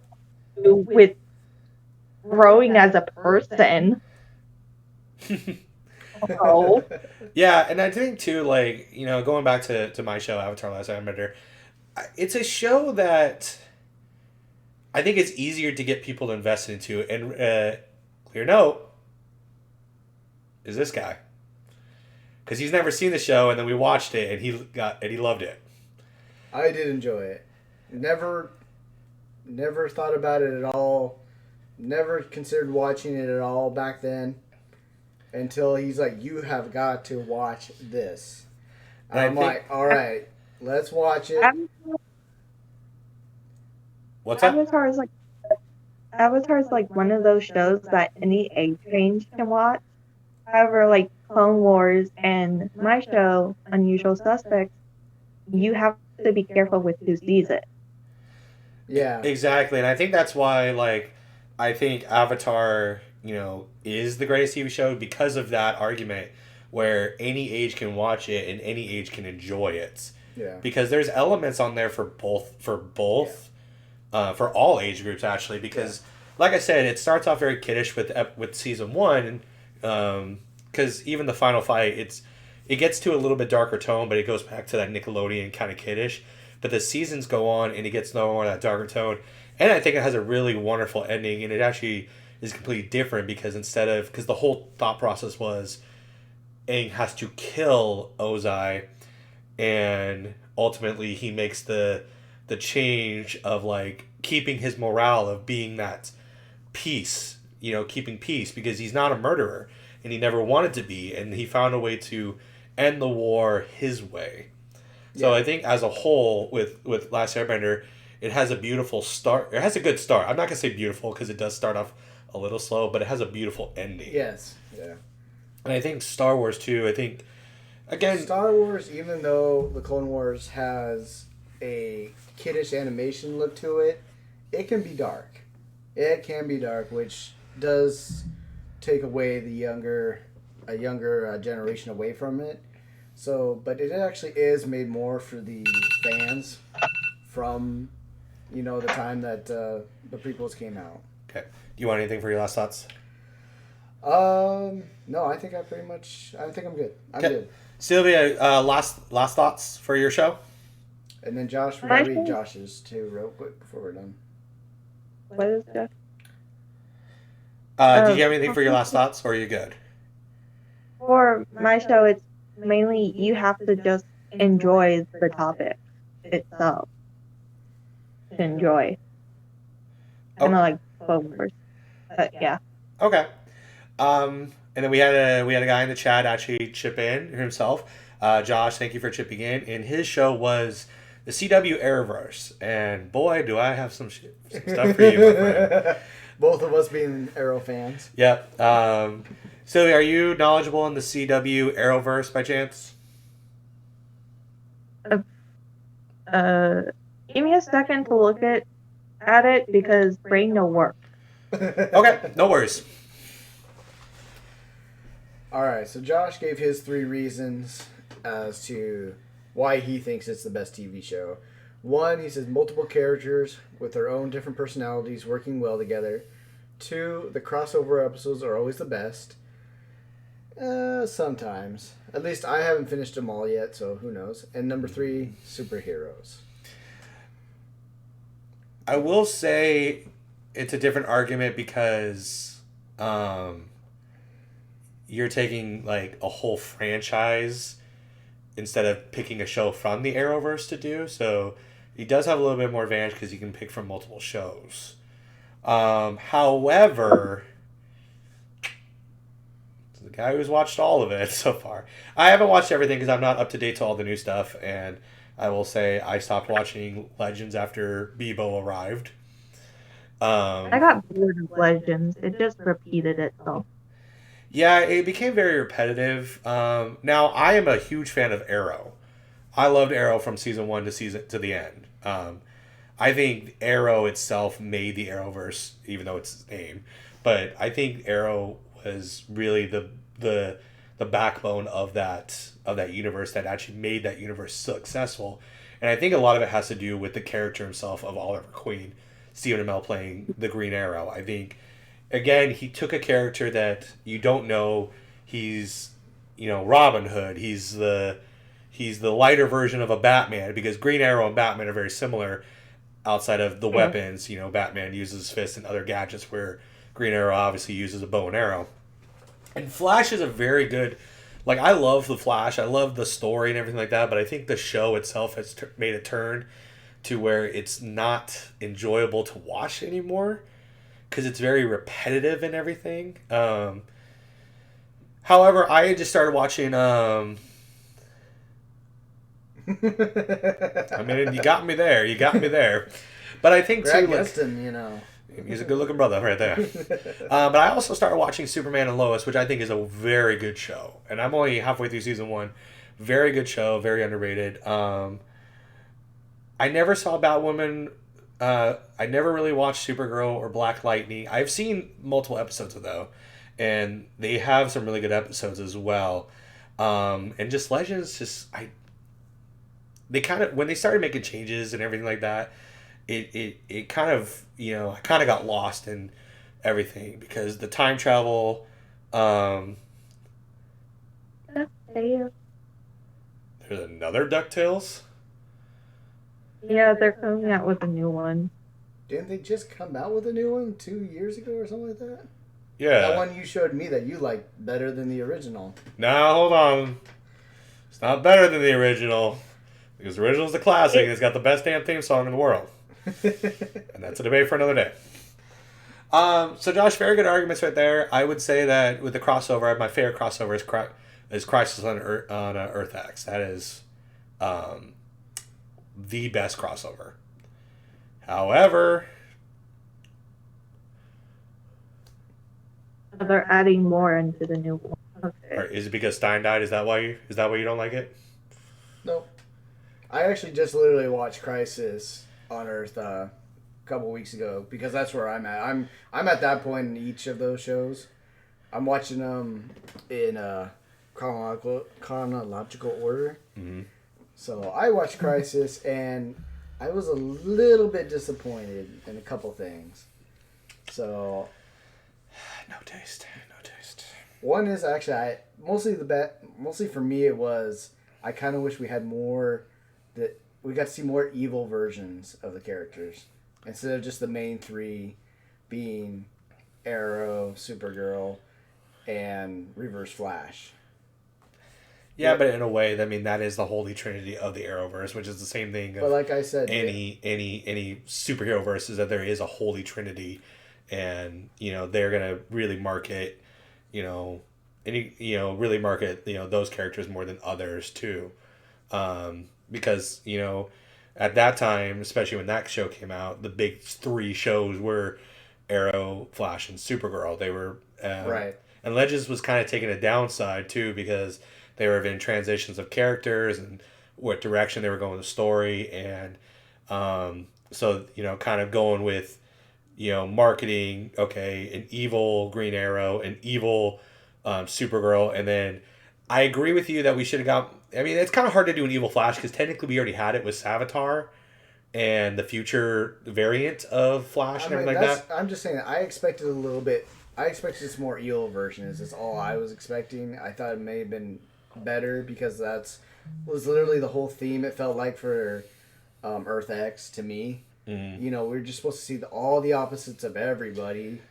with growing as a person. Oh. Yeah, and I think too, like, going back to my show, Avatar: Last Airbender, it's a show that I think it's easier to get people to invest into. And clear note is this guy, because he's never seen the show, and then we watched it, and he loved it. I did enjoy it. Never thought about it at all. Never considered watching it at all back then. Until he's like, "You have got to watch this." And I'm like, "All right, let's watch it." What's that? Avatar is like one of those shows that any age range can watch. However, like Clone Wars and my show, Unusual Suspects, you have to be careful with who sees it. Yeah. Exactly, and I think that's why, like, I think Avatar, is the greatest TV show because of that argument, where any age can watch it and any age can enjoy it. Yeah. Because there's elements on there for all age groups actually. Because, like I said, it starts off very kiddish with season 1, because even the final fight, it gets to a little bit darker tone, but it goes back to that Nickelodeon kind of kiddish. But the seasons go on, and it gets more of that darker tone, and I think it has a really wonderful ending, and it actually is completely different because because the whole thought process was Aang has to kill Ozai, and ultimately he makes the change of like keeping his morale of being that peace, keeping peace, because he's not a murderer and he never wanted to be, and he found a way to end the war his way. So I think as a whole with Last Airbender, it has a beautiful start. It has a good start. I'm not gonna say beautiful because it does start off a little slow, but it has a beautiful ending. Yes. Yeah. And I think Star Wars too. I think again, Star Wars, even though the Clone Wars has a kiddish animation look to it, it can be dark. It can be dark, which does take away a younger generation away from it. So, but it actually is made more for the fans from, the time that the prequels came out. okay. Do you want anything for your last thoughts? No, I think I'm good. I'm good. Sylvia, last thoughts for your show? And then Josh, we gotta read Josh's too real quick before we're done. What is that? Do you have anything for your last thoughts, or are you good? For my show, it's mainly you have to just enjoy the topic itself. To enjoy. Kind of like Clone Wars. But yeah. Okay. And then we had a guy in the chat actually chip in himself. Josh, thank you for chipping in. And his show was the CW Arrowverse. And boy, do I have some stuff for you, my friend. Both of us being Arrow fans. Yep. Sylvia, are you knowledgeable in the CW Arrowverse by chance? Give me a second to look at it because brain no work. Okay, no worries. Alright, so Josh gave his 3 reasons as to why he thinks it's the best TV show. 1, he says multiple characters with their own different personalities working well together. 2, the crossover episodes are always the best. Sometimes. At least I haven't finished them all yet, so who knows. And number 3, superheroes. I will say it's a different argument because you're taking like a whole franchise instead of picking a show from the Arrowverse to do. So he does have a little bit more advantage because he can pick from multiple shows. However, the guy who's watched all of it so far. I haven't watched everything because I'm not up to date to all the new stuff, and I will say I stopped watching Legends after Bebo arrived. I got bored of Legends. It just repeated itself. Yeah, it became very repetitive. Now I am a huge fan of Arrow. I loved Arrow from season 1 to the end. I think Arrow itself made the Arrowverse, even though it's its name. But I think Arrow was really the backbone of that universe that actually made that universe successful. And I think a lot of it has to do with the character himself of Oliver Queen, Stephen Amell playing the Green Arrow. I think, again, he took a character that you don't know. He's, Robin Hood. He's the lighter version of a Batman, because Green Arrow and Batman are very similar outside of the weapons. Batman uses his fists and other gadgets, where Green Arrow obviously uses a bow and arrow. And Flash is a very good... Like, I love the Flash. I love the story and everything like that, but I think the show itself has made a turn to where it's not enjoyable to watch anymore because it's very repetitive and everything. However, I just started watching... I mean, you got me there. But I think, Greg too... Like, Gustin, he's a good-looking brother right there. But I also started watching Superman and Lois, which I think is a very good show. And I'm only halfway through season 1. Very good show, very underrated. I never saw Batwoman. I never really watched Supergirl or Black Lightning. I've seen multiple episodes of though, and they have some really good episodes as well. And just Legends, they kind of, when they started making changes and everything like that, it kind of, I kind of got lost in everything because the time travel, They- there's another DuckTales. Yeah, they're coming out with a new one. Didn't they just come out with a new one 2 years ago or something like that? Yeah. That one you showed me that you liked better than the original. Now, hold on. It's not better than the original. Because the original's the classic. It's got the best damn theme song in the world. And that's a debate for another day. So, Josh, very good arguments right there. I would say that with the crossover, my favorite crossover is Crisis on Earth X. That is the best crossover. However, They're adding more into the new one. Okay. or is it because Stein died? Is that why you don't like it? Nope. I actually just literally watched Crisis on Earth a couple weeks ago because that's where I'm at. I'm at that point in each of those shows. I'm watching them in chronological order. Mm-hmm. So I watched Crisis and I was a little bit disappointed in a couple things. So No taste. one is actually mostly for me it was I kind of wish we had more that we got to see more evil versions of the characters instead of just the main three being Arrow, Supergirl, and Reverse Flash. Yeah, but in a way, I mean, that is the holy trinity of the Arrowverse, which is the same thing. But like I said, any superhero verse is that there is a holy trinity, and they're gonna really market, really market those characters more than others too, because at that time, especially when that show came out, the big three shows were Arrow, Flash, and Supergirl. They were right, and Legends was kind of taking a downside too because they were in transitions of characters and what direction they were going with the story, and so kind of going with marketing, okay, an evil Green Arrow, an evil Supergirl, and then I agree with you that we should have got. I mean, it's kind of hard to do an evil Flash because technically we already had it with Savitar and the future variant of Flash and everything like that. I'm just saying I expected a little bit. I expected some more evil versions. That's all I was expecting. I thought it may have been better because was literally the whole theme. It felt like for Earth X to me. Mm-hmm. We're just supposed to see all the opposites of everybody.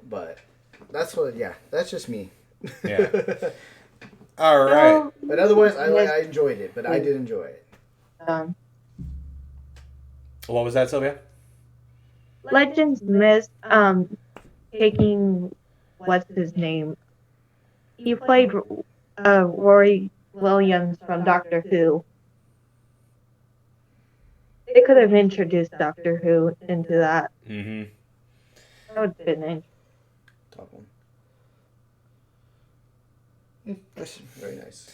But that's just me. Yeah. All right. But otherwise, I enjoyed it. But I did enjoy it. What was that, Sylvia? Legends missed taking what's his name. He played Rory Williams from Doctor Who. They could have introduced Doctor Who into that. Mm-hmm. That would have been interesting. Top one. That's very nice.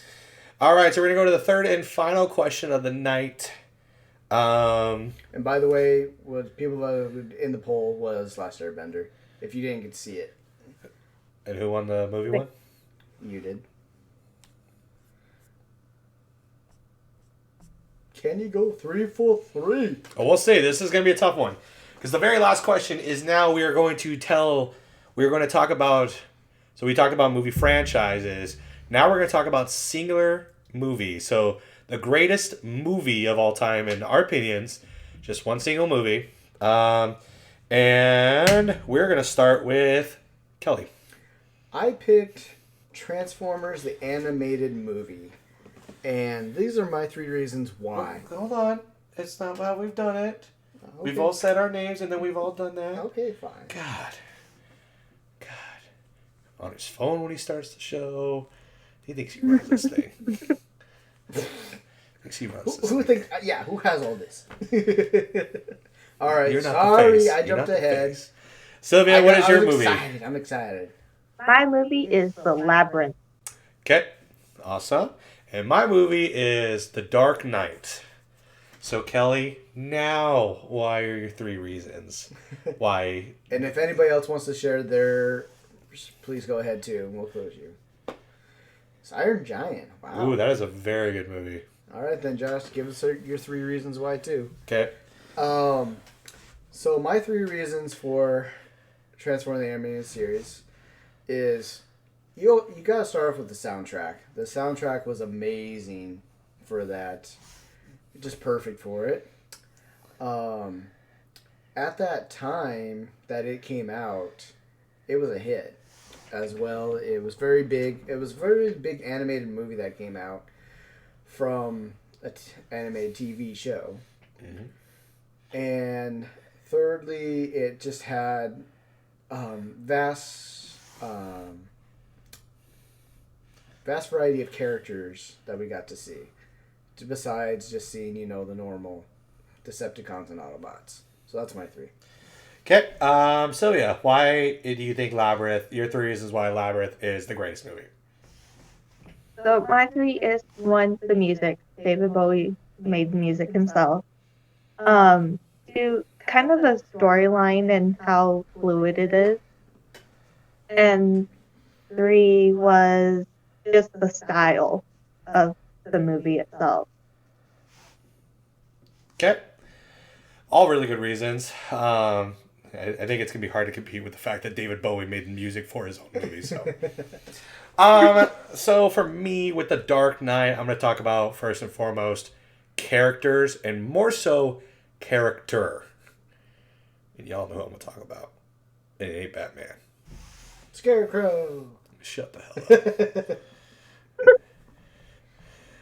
All right, so we're gonna go to the third and final question of the night. And by the way, what people voted in the poll was Last Airbender. If you didn't get to see it, And who won the movie one? you did. Can you go 3 for 3? Oh, we'll see. This is going to be a tough one. Because the very last question is now we're going to talk about, so we talked about movie franchises. Now we're going to talk about singular movies. So the greatest movie of all time, in our opinions, just one single movie. And we're going to start with Kelly. I picked Transformers, the animated movie. And these are my 3 reasons why. Hold on. It's not how we've done it. Okay. We've all said our names and then we've all done that. Okay, fine. God. On his phone when he starts the show. He thinks he runs this thing. Thinks he runs this Who thing. thinks? Yeah, who has all this? All right, You're not sorry, the face. I You're jumped not the ahead. face. Sylvia, what is your movie? I'm excited. My movie is The Labyrinth. Okay. Awesome. And my movie is The Dark Knight. So, Kelly, now, why are your 3 reasons? Why? And if anybody else wants to share their, please go ahead too, and we'll close you. It's Iron Giant. Wow. Ooh, that is a very good movie. All right then, Josh. Give us your 3 reasons why too. Okay. So my 3 reasons for Transformers the Animated Series is you gotta start off with the soundtrack. The soundtrack was amazing for that. Just perfect for it. At that time that it came out, it was a hit as well. It was very big. It was a very big animated movie that came out from an animated TV show. Mm-hmm. And thirdly, it just had vast variety of characters that we got to see. Besides just seeing, the normal Decepticons and Autobots. So that's my 3. Okay. Sylvia, why do you think Labyrinth, your 3 reasons why Labyrinth is the greatest movie? So my 3 is, 1, the music. David Bowie made the music himself. 2, kind of the storyline and how fluid it is. And 3 was just the style of the movie itself. Okay. All really good reasons. I think it's going to be hard to compete with the fact that David Bowie made music for his own movie. So for me, with The Dark Knight, I'm going to talk about, first and foremost, characters, and more so, character. And y'all know who I'm going to talk about. It ain't Batman. Scarecrow. Shut the hell up.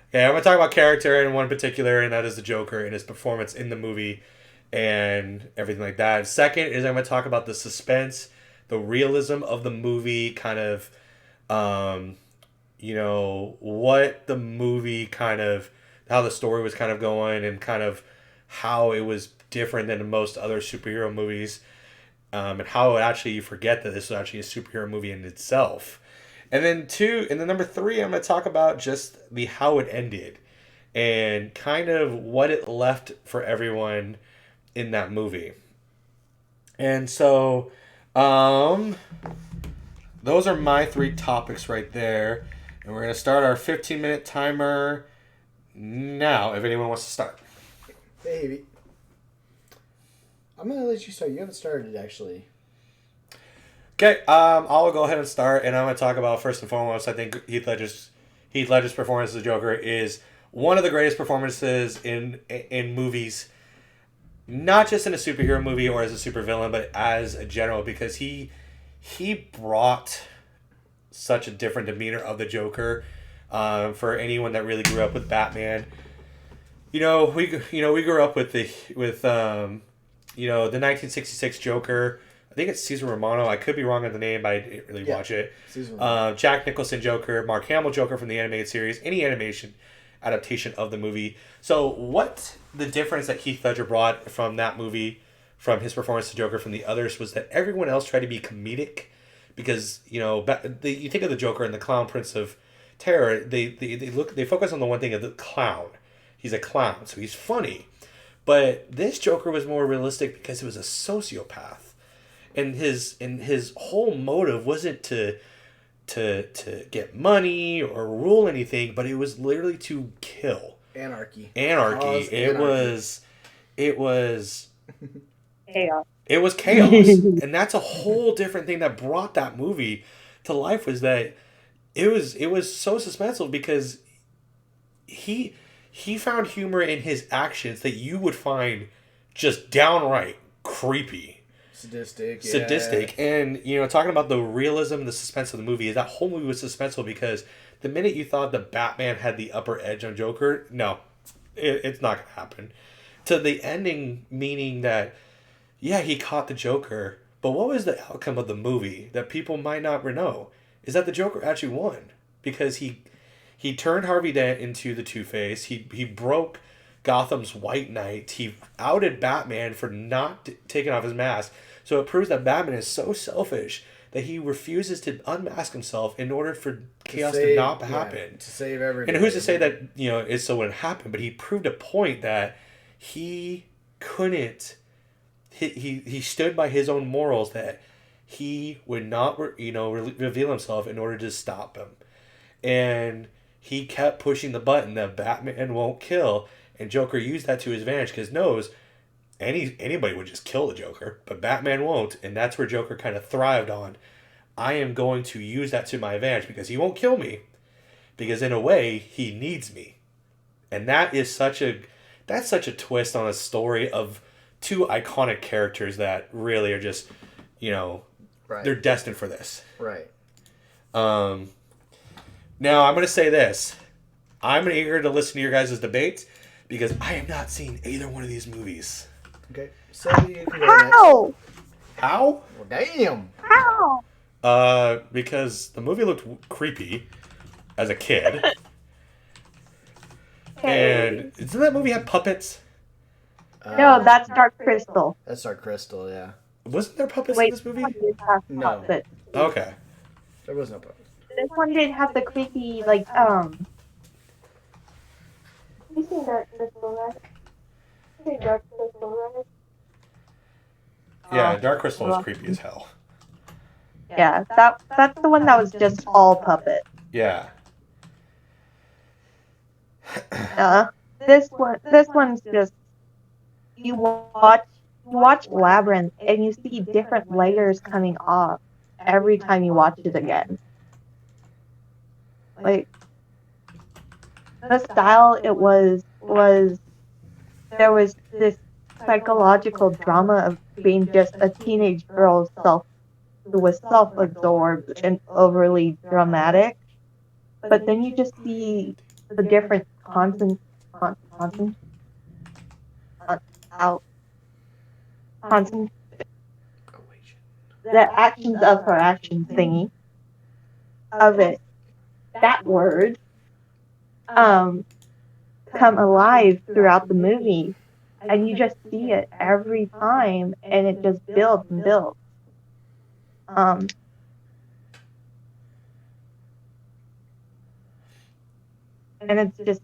Okay, I'm going to talk about character in one particular, and that is the Joker and his performance in the movie and everything like that. Second is I'm going to talk about the suspense, the realism of the movie, kind of, what the movie kind of, how the story was kind of going and kind of how it was different than most other superhero movies, and how actually you forget that this was actually a superhero movie in itself. And then number 3, I'm going to talk about just how it ended and kind of what it left for everyone in that movie. And so, those are my 3 topics right there. And we're going to start our 15-minute timer now, if anyone wants to start. Baby. I'm going to let you start. You haven't started, actually. Okay, I'll go ahead and start, and I'm going to talk about, first and foremost, I think Heath Ledger's performance as the Joker is one of the greatest performances in movies, not just in a superhero movie or as a supervillain, but as a general, because he brought such a different demeanor of the Joker. For anyone that really grew up with Batman, we grew up with the 1966 Joker. I think it's Cesar Romano. I could be wrong on the name, but I didn't really watch it. Jack Nicholson Joker, Mark Hamill Joker from the animated series, any animation adaptation of the movie. So what the difference that Heath Ledger brought from that movie, from his performance as Joker from the others, was that everyone else tried to be comedic because, you think of the Joker and the Clown Prince of Terror, they focus on the one thing of the clown. He's a clown, so he's funny. But this Joker was more realistic because he was a sociopath. And his whole motive wasn't to get money or rule anything, but it was literally to kill. Anarchy. It was Chaos. It was chaos. And that's a whole different thing that brought that movie to life, was that it was so suspenseful because he found humor in his actions that you would find just downright creepy. Sadistic. And, talking about the realism, the suspense of the movie, is that whole movie was suspenseful because the minute you thought the Batman had the upper edge on Joker, no, it's not going to happen. To the ending, meaning that, yeah, he caught the Joker, but what was the outcome of the movie that people might not know? Is that the Joker actually won. Because he turned Harvey Dent into the Two-Face. He broke Gotham's White Knight. He outed Batman for not taking off his mask. So it proves that Batman is so selfish that he refuses to unmask himself in order for chaos to not happen. To save everything. And who's to say that, it so wouldn't happen? But he proved a point that he couldn't. He stood by his own morals, that he would not, reveal himself in order to stop him. And he kept pushing the button that Batman won't kill, and Joker used that to his advantage because knows anybody would just kill the Joker, but Batman won't, and that's where Joker kind of thrived on. I am going to use that to my advantage because he won't kill me, because in a way he needs me, and that's such a twist on a story of two iconic characters that really are just, right. They're destined for this. Right. Now I'm going to say this. I'm eager to listen to your guys' debates because I have not seen either one of these movies. Okay. So you can go next. How? Well, damn. How? Because the movie looked creepy as a kid. And doesn't that movie have puppets? No, that's Dark Crystal. That's Dark Crystal, yeah. Wasn't there puppets in this movie? No. Okay. There was no puppets. This one didn't have the creepy, like, You seen Dark Crystal, right? You seen Dark Crystal, right? Yeah, Dark Crystal was creepy as hell. Yeah, that's the one that was just all puppet. Yeah. This one's just you watch Labyrinth and you see different layers coming off every time you watch it again. Like the style it was there was this psychological drama of being just a teenage girl who was self-absorbed and overly dramatic, but then you just see the different the actions of her action thingy of it, that word come alive throughout the movie, and you just see it every time, and it just builds and builds. And it's just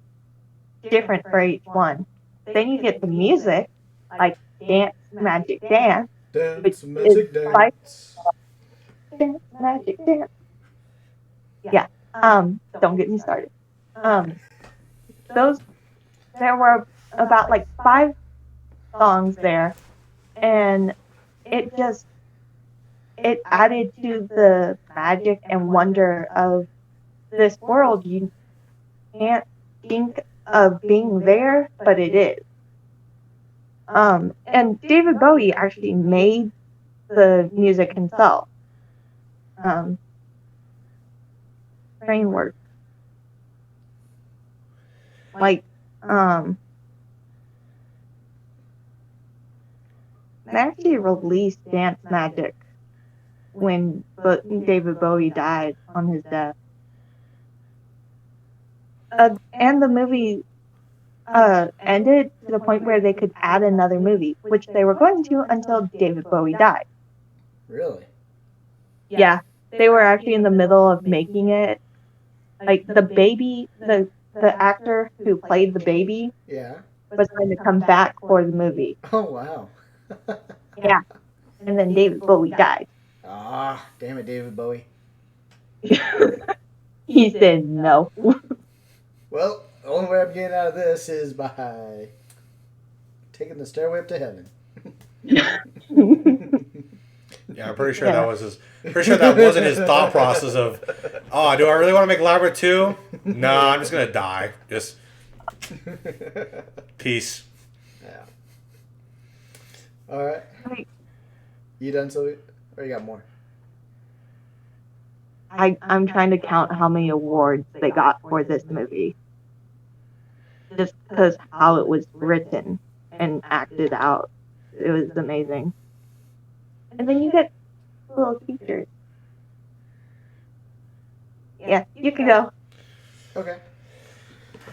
different for each one. Then you get the music, like Dance Magic Dance. Dance Magic Dance. Dance Magic Dance. Yeah. Don't get me started. There were about like 5 songs there, and it added to the magic and wonder of this world. You can't think of being there, but it is. And David Bowie actually made the music himself. Brain work. Like, they actually released Dance Magic when David Bowie died on his death. And the movie ended to the point where they could add another movie, which they were going to until David Bowie died. Really? Yeah, they were actually in the middle of making it. Like the baby, the actor who played the baby, was going to come back for the movie. Oh wow. Yeah, and then David Bowie died. Ah, damn it, David Bowie. He said no. Well, the only way I'm getting out of this is by taking the stairway up to heaven. Yeah, I'm pretty sure that wasn't his thought process of, oh, do I really want to make Labyrinth 2? No, I'm just gonna die. Just peace. Yeah. All right. You done, Sylvia? Or you got more? I'm trying to count how many awards they got for this movie. Just because how it was written and acted out. It was amazing. And then you get little features. Yeah, you can go. Okay.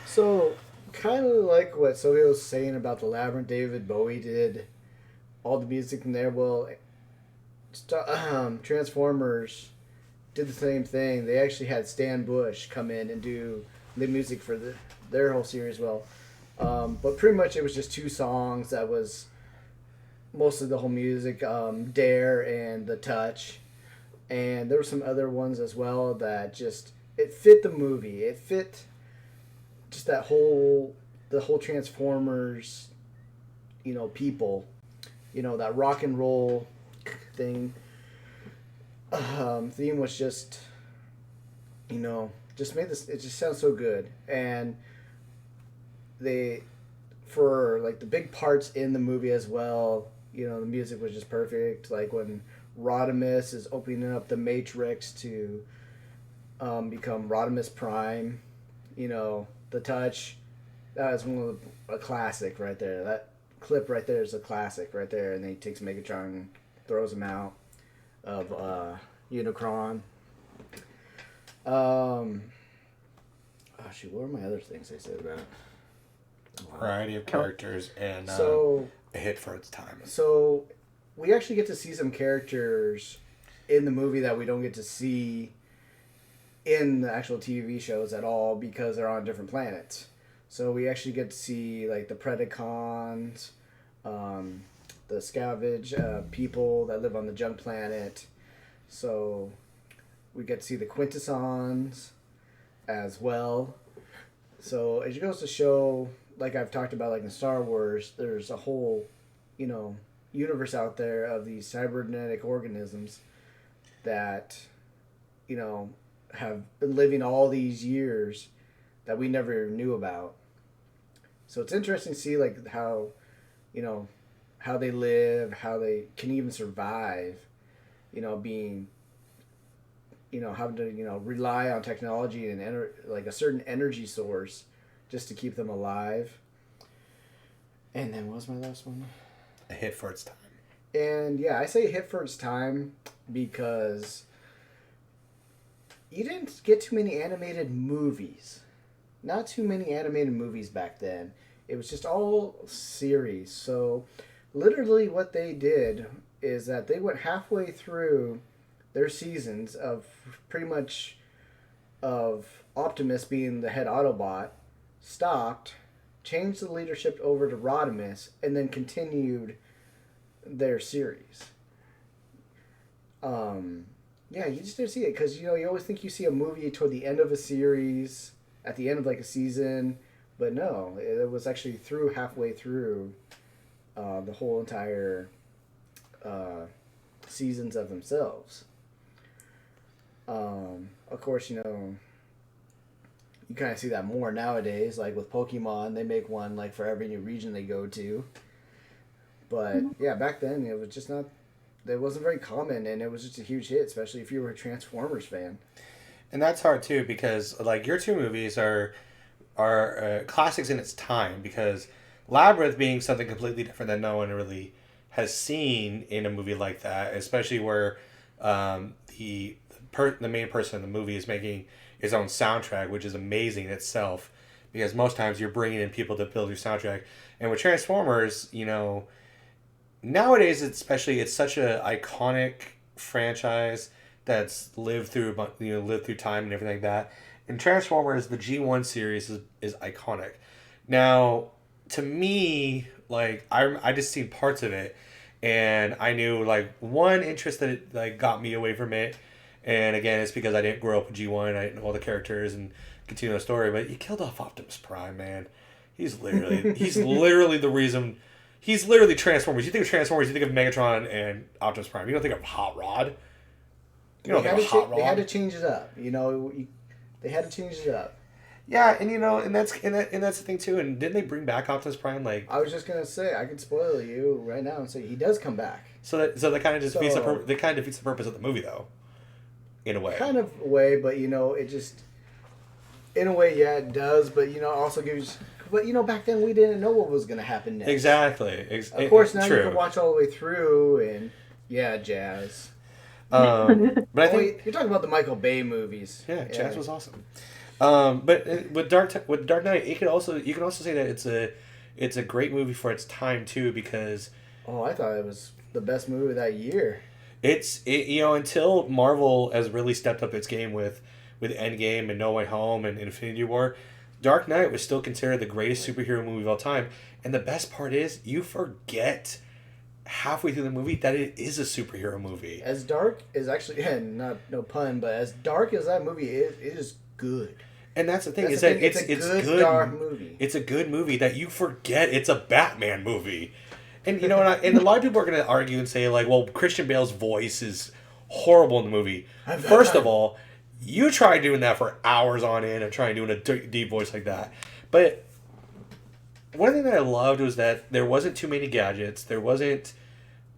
So, kind of like what Sylvia was saying about the Labyrinth, David Bowie did all the music in there. Well, Transformers did the same thing. They actually had Stan Bush come in and do the music for their whole series. Well, but pretty much it was just 2 songs. That was most of the whole music. Dare and The Touch, and there were some other ones as well that just it fit the movie. It fit just the whole Transformers, people, that rock and roll thing. Theme was just, just made this. It just sounds so good, and for like the big parts in the movie as well. The music was just perfect. Like when Rodimus is opening up the Matrix to become Rodimus Prime. The touch. That is a classic right there. That clip right there is a classic right there. And then he takes Megatron and throws him out of Unicron. Shoot, what were my other things I said about it? Variety of characters and a hit for its time. So we actually get to see some characters in the movie that we don't get to see in the actual TV shows at all because they're on different planets. So we actually get to see like the Predacons, the Scavenge people that live on the junk planet. So we get to see the Quintessons as well. So it goes to show, like I've talked about, like in Star Wars, there's a whole, universe out there of these cybernetic organisms that, have been living all these years that we never knew about. So it's interesting to see like how they live, how they can even survive, being, having to, rely on technology and like a certain energy source just to keep them alive. And then what was my last one? A hit for its time. And yeah, I say a hit for its time because you didn't get too many animated movies. Not too many animated movies back then. It was just all series. So literally what they did is that they went halfway through their seasons of pretty much of Optimus being the head Autobot, stopped, changed the leadership over to Rodimus, and then continued their series. Yeah, you just didn't see it because, you always think you see a movie toward the end of a series, at the end of like a season, but no, it was actually halfway through the whole entire seasons of themselves. Of course, you kind of see that more nowadays, like with Pokemon, they make one like for every new region they go to. But yeah, back then it was just not. It wasn't very common, and it was just a huge hit, especially if you were a Transformers fan. And that's hard too because like your two movies are classics in its time because Labyrinth being something completely different that no one really has seen in a movie like that, especially where the main person in the movie is making his own soundtrack, which is amazing in itself because most times you're bringing in people to build your soundtrack. And with Transformers, nowadays especially it's such a iconic franchise that's lived through time and everything like that. And Transformers, the G1 series is iconic. Now, to me, like I just seen parts of it, and I knew like one interest that it, like got me away from it. And again, it's because I didn't grow up with G1. I didn't know all the characters and continue the story. But you killed off Optimus Prime, man. He's literally the reason. He's literally Transformers. You think of Transformers, you think of Megatron and Optimus Prime. You don't think of Hot Rod. You don't think of Hot Rod. They had to change it up. They had to change it up. Yeah, and that's the thing too. And didn't they bring back Optimus Prime? Like I was just gonna say, I could spoil you right now and say he does come back. So that kind of just defeats the purpose of the movie, though. In a way. Kind of a way, but it just in a way, yeah, it does. But also gives. But back then we didn't know what was gonna happen next. Exactly. Of course, now true. you can watch all the way through, and yeah, jazz. But I think you're talking about the Michael Bay movies. Yeah, jazz was awesome. But with Dark Knight, you can also say that it's a great movie for its time too because. Oh, I thought it was the best movie of that year. Until Marvel has really stepped up its game with Endgame and No Way Home and Infinity War, Dark Knight was still considered the greatest superhero movie of all time. And the best part is you forget halfway through the movie that it is a superhero movie. As dark as actually, no pun, but as dark as that movie is, it is good. And that's the thing, That's is the that thing, it's a good good. dark movie. It's a good movie that you forget it's a Batman movie. And you know, and a lot of people are going to argue and say like, well, Christian Bale's voice is horrible in the movie. First of all, you try doing that for hours on end and try doing a deep voice like that. But one thing that I loved was that there wasn't too many gadgets. There wasn't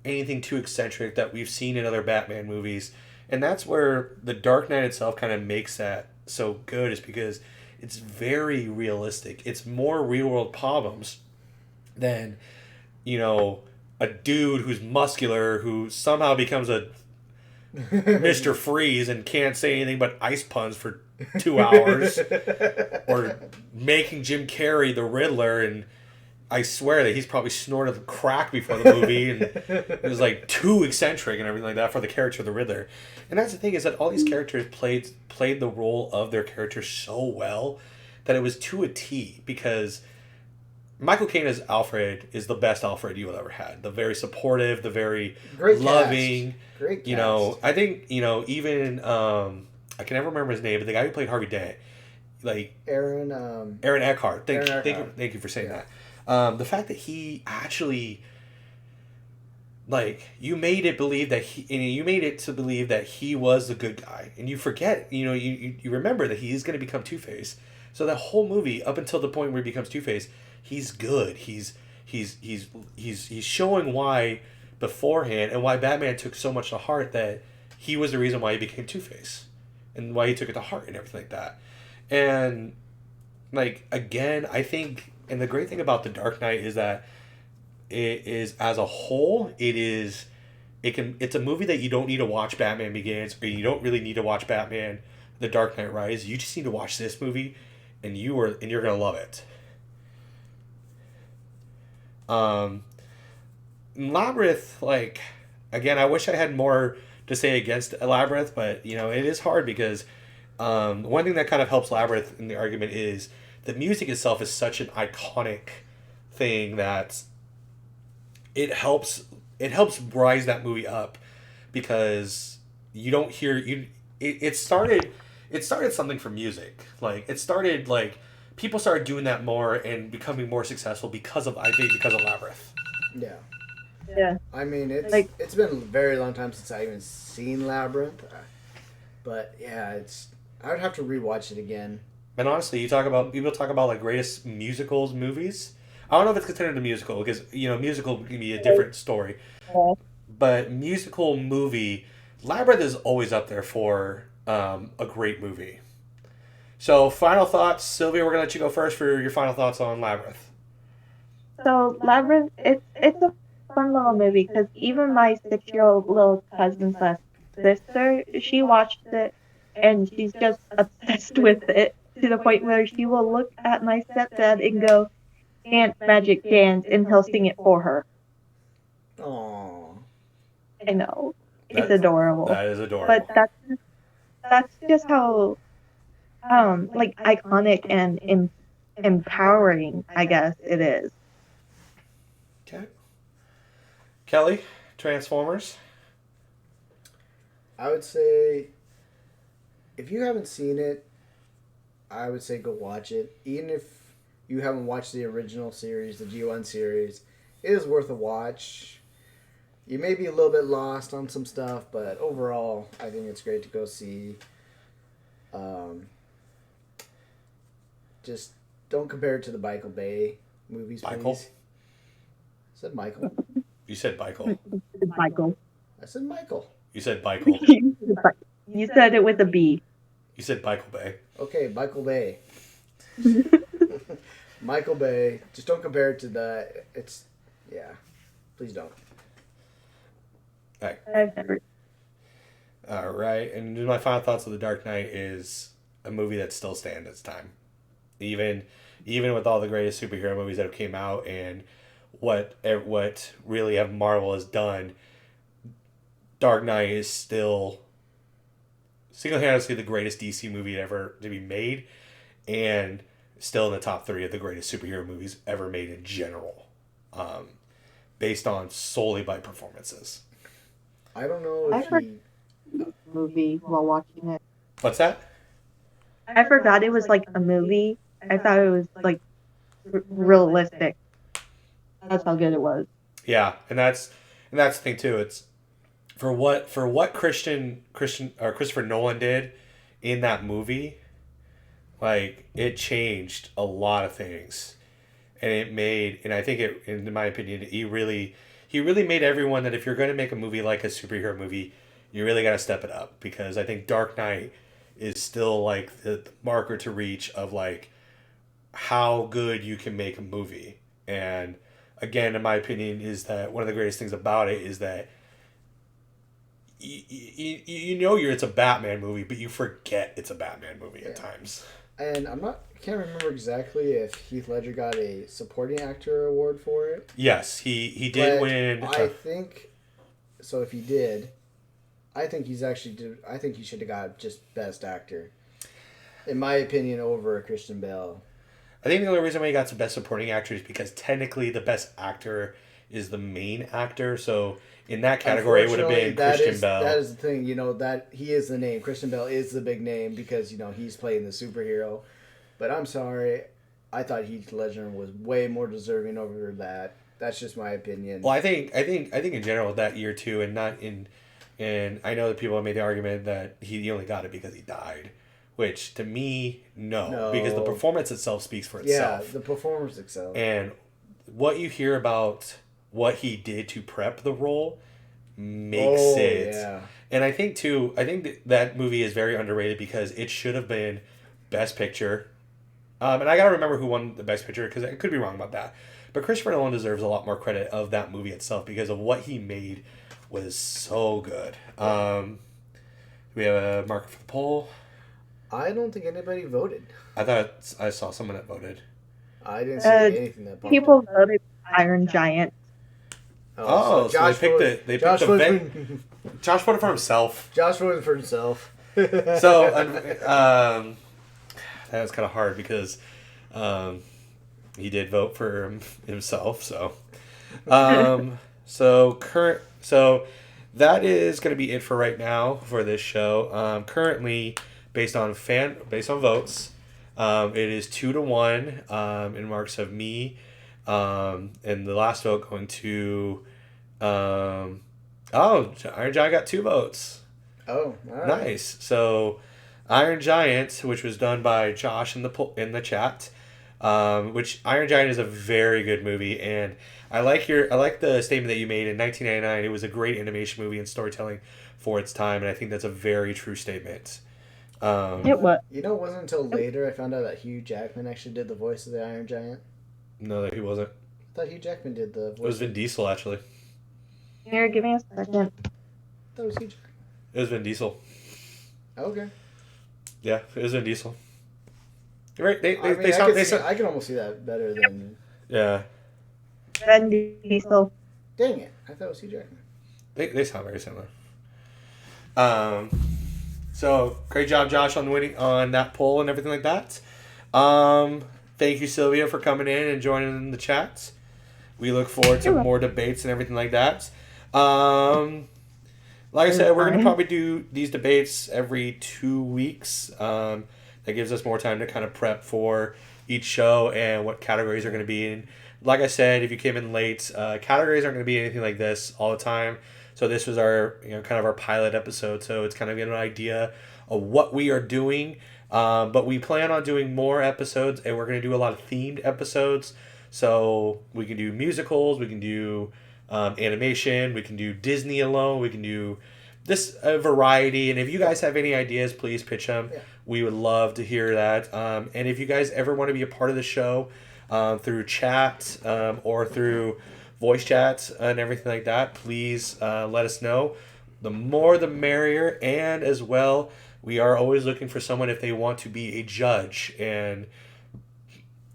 anything too eccentric that we've seen in other Batman movies. And that's where the Dark Knight itself kind of makes that so good, is because it's very realistic. It's more real world problems than, you know, a dude who's muscular who somehow becomes a Mr. Freeze and can't say anything but ice puns for 2 hours, or making Jim Carrey the Riddler, and I swear that he's probably snorted crack before the movie, and it was like too eccentric and everything like that for the character of the Riddler. And that's the thing, is that all these characters played the role of their characters so well that it was to a T, because Michael Caine as Alfred is the best Alfred you ever had. The very supportive, the very Great loving. Cast. Great cast. You know, I think, you know, even I can never remember his name, but the guy who played Harvey Dent, like Aaron Eckhart. Thank you for saying that. The fact that he actually, like, you made it to believe that he was the good guy, and you forget, you know, you remember that he is going to become Two-Face. So that whole movie, up until the point where he becomes Two-Face, he's good. He's showing why beforehand, and why Batman took so much to heart that he was the reason why he became Two-Face, and why he took it to heart and everything like that. And like, again, I think, and the great thing about The Dark Knight is that it is, as a whole, it's a movie that you don't need to watch Batman Begins, or you don't really need to watch Batman The Dark Knight Rises. You just need to watch this movie, and you're gonna love it. Labyrinth, like, again, I wish I had more to say against Labyrinth, but you know, it is hard, because one thing that kind of helps Labyrinth in the argument is the music itself is such an iconic thing that it helps rise that movie up, because you don't hear it started something from music. Like, it started, like, people started doing that more and becoming more successful because of Labyrinth. Yeah. Yeah. I mean, Like- it's been a very long time since I even seen Labyrinth, but yeah, I would have to rewatch it again. And honestly, people talk about like greatest musicals movies. I don't know if it's considered a musical, because, you know, musical can be a different story. Yeah. But musical movie, Labyrinth is always up there for a great movie. So, final thoughts, Sylvia. We're gonna let you go first for your final thoughts on Labyrinth. So Labyrinth, it's a fun little movie, because even my 6-year-old little cousin / sister, she watched it, and she's just obsessed with it, to the point where she will look at my stepdad and go, "Dance, magic, dance," and he'll sing it for her. Aww. I know, it's That's- adorable. That is adorable. But that's just how like iconic and empowering, I guess, it is. Okay. Kelly, Transformers. I would say, if you haven't seen it, I would say go watch it. Even if you haven't watched the original series, the G1 series, it is worth a watch. You may be a little bit lost on some stuff, but overall, I think it's great to go see. Just don't compare it to the Michael Bay movies, Michael? please. I said Michael. You said Michael. Michael. I said Michael. You said Michael. You said it with a B. You said Michael Bay. Okay, Michael Bay. Michael Bay. Just don't compare it to the. It's, yeah. Please don't. I've never. All right, and my final thoughts of The Dark Knight is a movie that still stands its time, even with all the greatest superhero movies that have came out, and what really have Marvel has done. Dark Knight is still single-handedly the greatest DC movie ever to be made, and still in the top 3 of the greatest superhero movies ever made in general, based on solely by performances. I don't know I if heard- he. Movie while watching it. What's that? I forgot it was like a movie. I thought it was like realistic. That's how good it was. Yeah, and that's the thing too. It's for what Christian or Christopher Nolan did in that movie. Like, it changed a lot of things, and I think it, in my opinion, he really made everyone that if you're going to make a movie like a superhero movie, you really got to step it up, because I think Dark Knight is still like the marker to reach of like how good you can make a movie. And again, in my opinion, is that one of the greatest things about it is that it's a Batman movie, but you forget it's a Batman movie at times. And I can't remember exactly if Heath Ledger got a supporting actor award for it. Yes, he did win. I think so. If he did, I think he should have got just best actor, in my opinion, over Christian Bale. I think the only reason why he got some best supporting actor is because technically the best actor is the main actor. So in that category, it would have been Christian Bale. That is the thing, that he is the name. Christian Bale is the big name because, he's playing the superhero. But I'm sorry, I thought Heath Ledger was way more deserving over that. That's just my opinion. Well, I think in general that year too, and I know that people have made the argument that he only got it because he died. Which, to me, no. Because the performance itself speaks for itself. Yeah, the performance itself. And what you hear about what he did to prep the role makes it. Yeah. And I think that movie is very underrated because it should have been Best Picture. And I got to remember who won the Best Picture because I could be wrong about that. But Christopher Nolan deserves a lot more credit of that movie itself because of what he made was so good. We have a marker for the poll. I don't think anybody voted. I thought I saw someone that voted. I didn't see anything that popped. People voted Iron Giant. So Josh voted for himself. Josh voted for himself. So that was kind of hard because he did vote for himself. So so that is going to be it for right now for this show. Currently, based on votes, it is 2-1 in marks of me, and the last vote going to Iron Giant got 2 votes. Oh, all right. Nice. So Iron Giant, which was done by Josh in the chat, which Iron Giant is a very good movie, and I like the statement that you made in 1999. It was a great animation movie and storytelling for its time, and I think that's a very true statement. It was. It wasn't until later I found out that Hugh Jackman actually did the voice of the Iron Giant. No, that he wasn't. I thought Hugh Jackman did the voice. It was Vin Diesel, actually. Here, give me a second. That was Hugh Jackman. It was Vin Diesel. Okay. Yeah, it was Vin Diesel. Right? I can almost see that better than. Yeah. Vin Diesel. Dang it! I thought it was Hugh Jackman. They sound very similar. So great job, Josh, on winning on that poll and everything like that. Thank you, Sylvia, for coming in and joining the chats. We look forward to more debates and everything like that. Like I said, we're going to probably do these debates every 2 weeks. That gives us more time to kind of prep for each show and what categories are going to be in. Like I said, if you came in late, categories aren't going to be anything like this all the time. So this was our, kind of our pilot episode. So it's kind of getting an idea of what we are doing. But we plan on doing more episodes, and we're going to do a lot of themed episodes. So we can do musicals, we can do animation, we can do Disney alone, we can do this variety. And if you guys have any ideas, please pitch them. Yeah. We would love to hear that. And if you guys ever want to be a part of the show through chat or through voice chats and everything like that, please let us know. The more the merrier. And as well, we are always looking for someone if they want to be a judge. And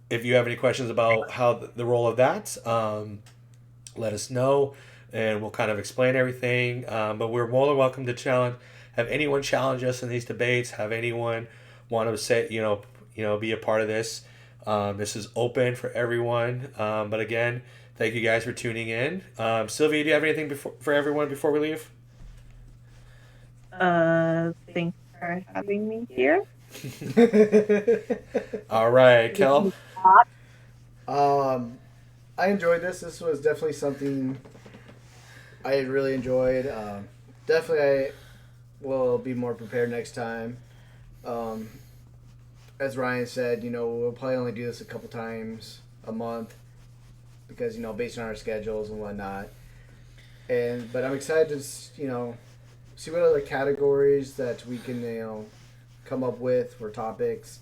if you have any questions about how the role of that, let us know, and we'll kind of explain everything. But we're more than welcome to have anyone challenge us in these debates. Have anyone want to say, be a part of this. This is open for everyone. But again, thank you guys for tuning in. Sylvia, do you have anything for everyone before we leave? Thanks for having me here. All right, Kel. I enjoyed this. This was definitely something I really enjoyed. Definitely, I will be more prepared next time. As Ryan said, we'll probably only do this a couple times a month because based on our schedules and whatnot. But I'm excited to see what other categories that we can come up with for topics.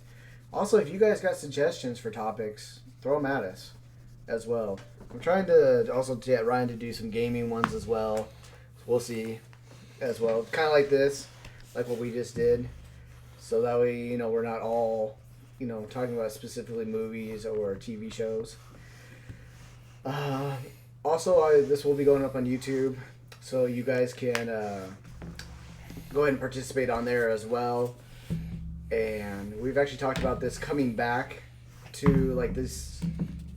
Also, if you guys got suggestions for topics, throw them at us as well. I'm trying to also get Ryan to do some gaming ones as well. We'll see as well. Kind of like this, like what we just did. So that way, we're not all, talking about specifically movies or TV shows. Also, this will be going up on YouTube, so you guys can go ahead and participate on there as well. And we've actually talked about this coming back to like this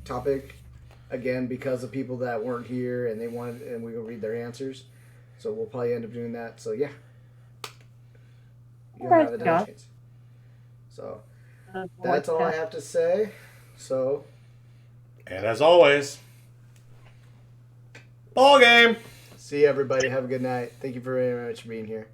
topic again because of people that weren't here and they wanted, and we will read their answers. So we'll probably end up doing that. So yeah, you'll have another chance. So that's all I have to say. So, and as always, ball game. See you, everybody. Have a good night. Thank you very much for being here.